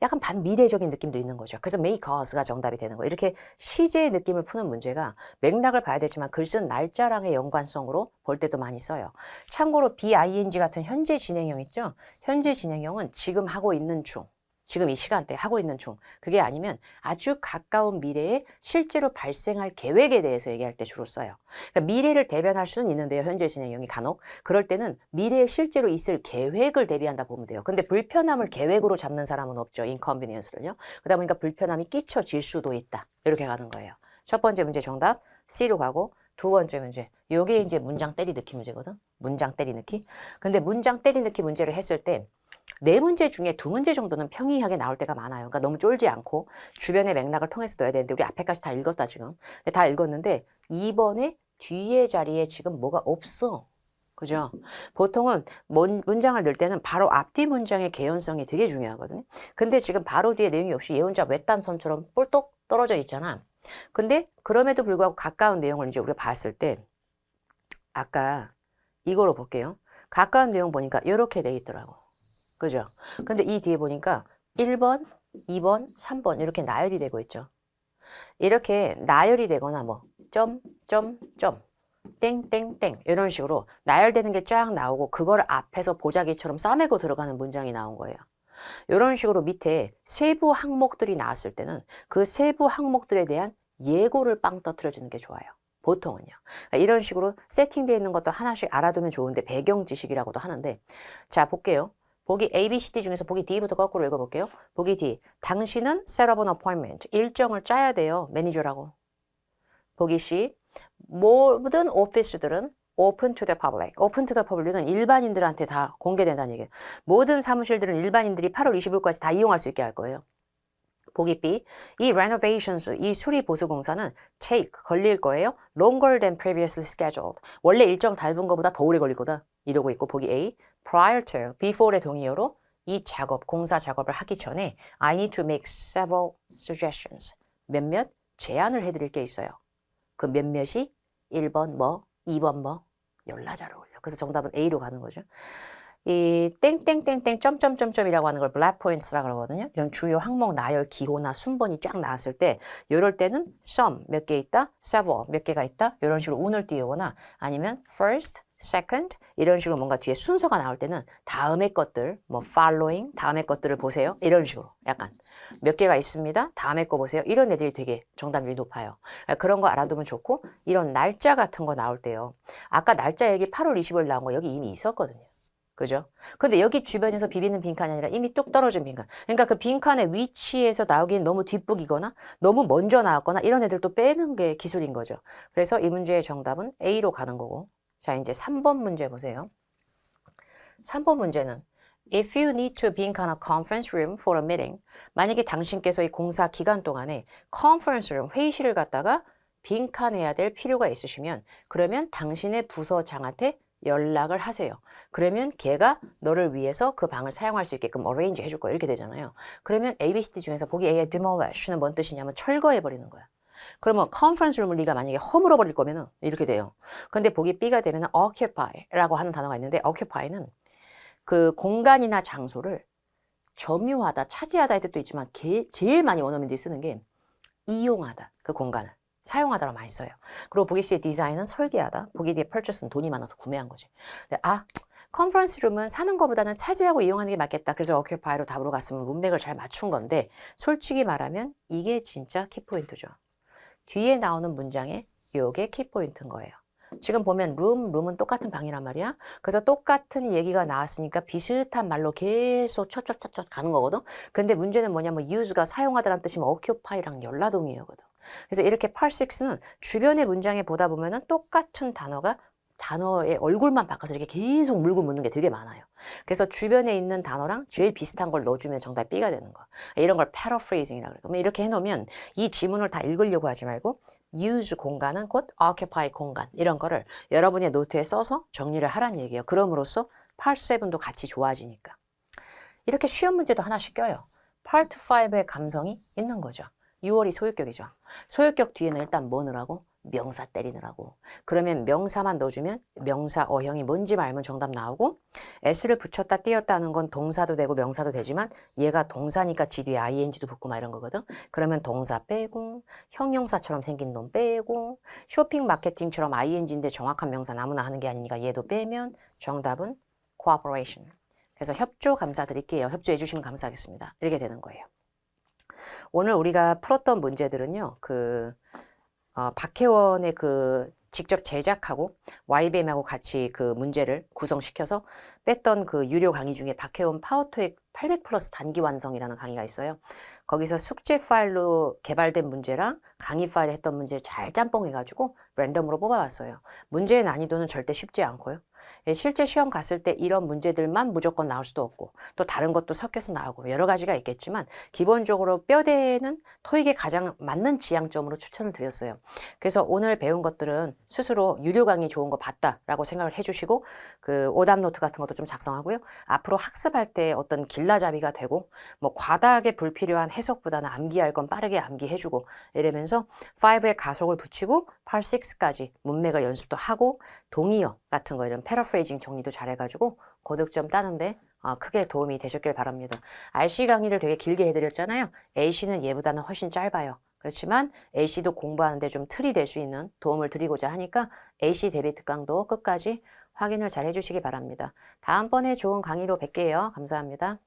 약간 반미래적인 느낌도 있는 거죠. 그래서 may cause가 정답이 되는 거예요. 이렇게 시제의 느낌을 푸는 문제가 맥락을 봐야 되지만 글 쓴 날짜랑의 연관성으로 볼 때도 많이 써요. 참고로 BING 같은 현재 진행형 있죠? 현재 진행형은 지금 하고 있는 중. 지금 이 시간대 하고 있는 중. 그게 아니면 아주 가까운 미래에 실제로 발생할 계획에 대해서 얘기할 때 주로 써요. 그러니까 미래를 대변할 수는 있는데요. 현재 진행형이 간혹. 그럴 때는 미래에 실제로 있을 계획을 대비한다 보면 돼요. 근데 불편함을 계획으로 잡는 사람은 없죠. inconvenience를요. 그러다 보니까 불편함이 끼쳐질 수도 있다. 이렇게 가는 거예요. 첫 번째 문제 정답 C로 가고 두 번째 문제. 요게 이제 문장 때리 넣기 문제거든. 문장 때리넣기. 근데 문장 때리넣기 문제를 했을 때 네 문제 중에 두 문제 정도는 평이하게 나올 때가 많아요. 그러니까 너무 쫄지 않고 주변의 맥락을 통해서 넣어야 되는데 우리 앞에까지 다 읽었다 지금. 근데 다 읽었는데 2번에 뒤에 자리에 지금 뭐가 없어. 그죠? 보통은 문장을 넣을 때는 바로 앞뒤 문장의 개연성이 되게 중요하거든요. 근데 지금 바로 뒤에 내용이 없이 예언자 외딴섬처럼 볼떡 떨어져 있잖아. 근데 그럼에도 불구하고 가까운 내용을 이제 우리가 봤을 때 아까 이거로 볼게요. 가까운 내용 보니까 이렇게 돼 있더라고. 그죠? 근데 이 뒤에 보니까 1번, 2번, 3번 이렇게 나열이 되고 있죠. 이렇게 나열이 되거나 뭐 점, 점, 점, 땡, 땡, 땡 이런 식으로 나열되는 게 쫙 나오고 그걸 앞에서 보자기처럼 싸매고 들어가는 문장이 나온 거예요. 이런 식으로 밑에 세부 항목들이 나왔을 때는 그 세부 항목들에 대한 예고를 빵 터뜨려주는 게 좋아요. 보통은요. 그러니까 이런 식으로 세팅되어 있는 것도 하나씩 알아두면 좋은데 배경 지식이라고도 하는데 자 볼게요. 보기 A, B, C, D 중에서 보기 D부터 거꾸로 읽어볼게요. 보기 D. 당신은 set up an appointment. 일정을 짜야 돼요. 매니저라고. 보기 C. 모든 오피스들은 open to the public. open to the public은 일반인들한테 다 공개된다는 얘기예요. 모든 사무실들은 일반인들이 8월 20일까지 다 이용할 수 있게 할 거예요. 보기 B. 이 renovations, 이 수리 보수 공사는 take, 걸릴 거예요. longer than previously scheduled. 원래 일정 닮은 것보다 더 오래 걸릴 거다. 이러고 있고 보기 A. prior to, before의 동의어로 이 작업, 공사 작업을 하기 전에 I need to make several suggestions. 몇몇 제안을 해드릴 게 있어요. 그 몇몇이 1번 뭐, 2번 뭐, 열나 잘 어울려. 그래서 정답은 A로 가는 거죠. 이 땡땡땡땡 점점점점이라고 하는 걸 블랙 포인트라고 그러거든요. 이런 주요 항목 나열 기호나 순번이 쫙 나왔을 때 이럴 때는 some 몇 개 있다, several 몇 개가 있다 이런 식으로 운을 띄우거나 아니면 first, second 이런 식으로 뭔가 뒤에 순서가 나올 때는 다음의 것들 뭐 following 다음의 것들을 보세요 이런 식으로 약간 몇 개가 있습니다. 다음에 거 보세요. 이런 애들이 되게 정답률이 높아요. 그런 거 알아두면 좋고 이런 날짜 같은 거 나올 때요. 아까 날짜 여기 8월 20일 나온 거 여기 이미 있었거든요. 그죠? 근데 여기 주변에서 비비는 빈칸이 아니라 이미 뚝 떨어진 빈칸. 그러니까 그 빈칸의 위치에서 나오기엔 너무 뒷북이거나 너무 먼저 나왔거나 이런 애들도 빼는 게 기술인 거죠. 그래서 이 문제의 정답은 A로 가는 거고. 자, 이제 3번 문제 보세요. 3번 문제는 If you need to be in a conference room for a meeting, 만약에 당신께서 이 공사 기간 동안에 conference room, 회의실을 갖다가 빈칸해야 될 필요가 있으시면 그러면 당신의 부서장한테 연락을 하세요. 그러면 걔가 너를 위해서 그 방을 사용할 수 있게끔 arrange 해줄 거야. 이렇게 되잖아요. 그러면 A, B, C, D 중에서 보기 A의 demolish는 뭔 뜻이냐면 철거해버리는 거야. 그러면 컨퍼런스 룸을 네가 만약에 허물어 버릴 거면은 이렇게 돼요. 근데 보기 B가 되면은 occupy라고 하는 단어가 있는데 occupy는 그 공간이나 장소를 점유하다, 차지하다 의 뜻도 있지만 제일 많이 원어민들이 쓰는 게 이용하다, 그 공간을. 사용하다로 많이 써요. 그리고 보기 C의 디자인은 설계하다, 보기 D의 purchase는 돈이 많아서 구매한 거지. 근데 컨퍼런스 룸은 사는 것보다는 차지하고 이용하는 게 맞겠다. 그래서 occupy로 답으로 갔으면 문맥을 잘 맞춘 건데 솔직히 말하면 이게 진짜 키포인트죠. 뒤에 나오는 문장에 요게 키포인트인 거예요. 지금 보면 룸은 똑같은 방이란 말이야. 그래서 똑같은 얘기가 나왔으니까 비슷한 말로 계속 첫 가는 거거든. 근데 문제는 뭐냐면 use가 사용하다라는 뜻이면 occupy랑 연라동이거든. 그래서 이렇게 part 6는 주변의 문장에 보다 보면은 똑같은 단어의 얼굴만 바꿔서 이렇게 계속 물고 묻는 게 되게 많아요. 그래서 주변에 있는 단어랑 제일 비슷한 걸 넣어주면 정답 B가 되는 거야. 이런 걸 paraphrasing이라고 그래요. 그러면 이렇게 해놓으면 이 지문을 다 읽으려고 하지 말고 use 공간은 곧 occupy 공간 이런 거를 여러분의 노트에 써서 정리를 하라는 얘기예요. 그럼으로써 part 7도 같이 좋아지니까. 이렇게 쉬운 문제도 하나씩 껴요. part 5의 감성이 있는 거죠. 6월이 소유격이죠. 소유격 뒤에는 일단 뭐 넣으라고? 명사 때리느라고. 그러면 명사만 넣어주면 명사 어형이 뭔지 알면 정답 나오고 s를 붙였다 띄었다 하는 건 동사도 되고 명사도 되지만 얘가 동사니까 지 뒤에 ing도 붙고 막 이런 거거든. 그러면 동사 빼고 형용사처럼 생긴 놈 빼고 쇼핑 마케팅처럼 ing인데 정확한 명사 아무나 하는 게 아니니까 얘도 빼면 정답은 cooperation. 그래서 협조 감사드릴게요. 협조해 주시면 감사하겠습니다. 이렇게 되는 거예요. 오늘 우리가 풀었던 문제들은요. 박혜원의 직접 제작하고 YBM하고 같이 그 문제를 구성시켜서 뺐던 그 유료 강의 중에 박혜원 파워토익 800 플러스 단기 완성이라는 강의가 있어요. 거기서 숙제 파일로 개발된 문제랑 강의 파일에 했던 문제를 잘 짬뽕해가지고 랜덤으로 뽑아왔어요. 문제의 난이도는 절대 쉽지 않고요. 예, 실제 시험 갔을 때 이런 문제들만 무조건 나올 수도 없고 또 다른 것도 섞여서 나오고 여러 가지가 있겠지만 기본적으로 뼈대는 토익에 가장 맞는 지향점으로 추천을 드렸어요. 그래서 오늘 배운 것들은 스스로 유료 강의 좋은 거 봤다라고 생각을 해주시고 그 오답 노트 같은 것도 좀 작성하고요. 앞으로 학습할 때 어떤 길라잡이가 되고 뭐 과다하게 불필요한 해석보다는 암기할 건 빠르게 암기해주고 이러면서 5에 가속을 붙이고 Part 6까지 문맥을 연습도 하고 동의어 같은 거 이런 패러프레이징 정리도 잘해가지고 고득점 따는데 크게 도움이 되셨길 바랍니다. RC 강의를 되게 길게 해드렸잖아요. AC는 얘보다는 훨씬 짧아요. 그렇지만 AC도 공부하는데 좀 틀이 될 수 있는 도움을 드리고자 하니까 AC 대비 특강도 끝까지 확인을 잘 해주시기 바랍니다. 다음번에 좋은 강의로 뵐게요. 감사합니다.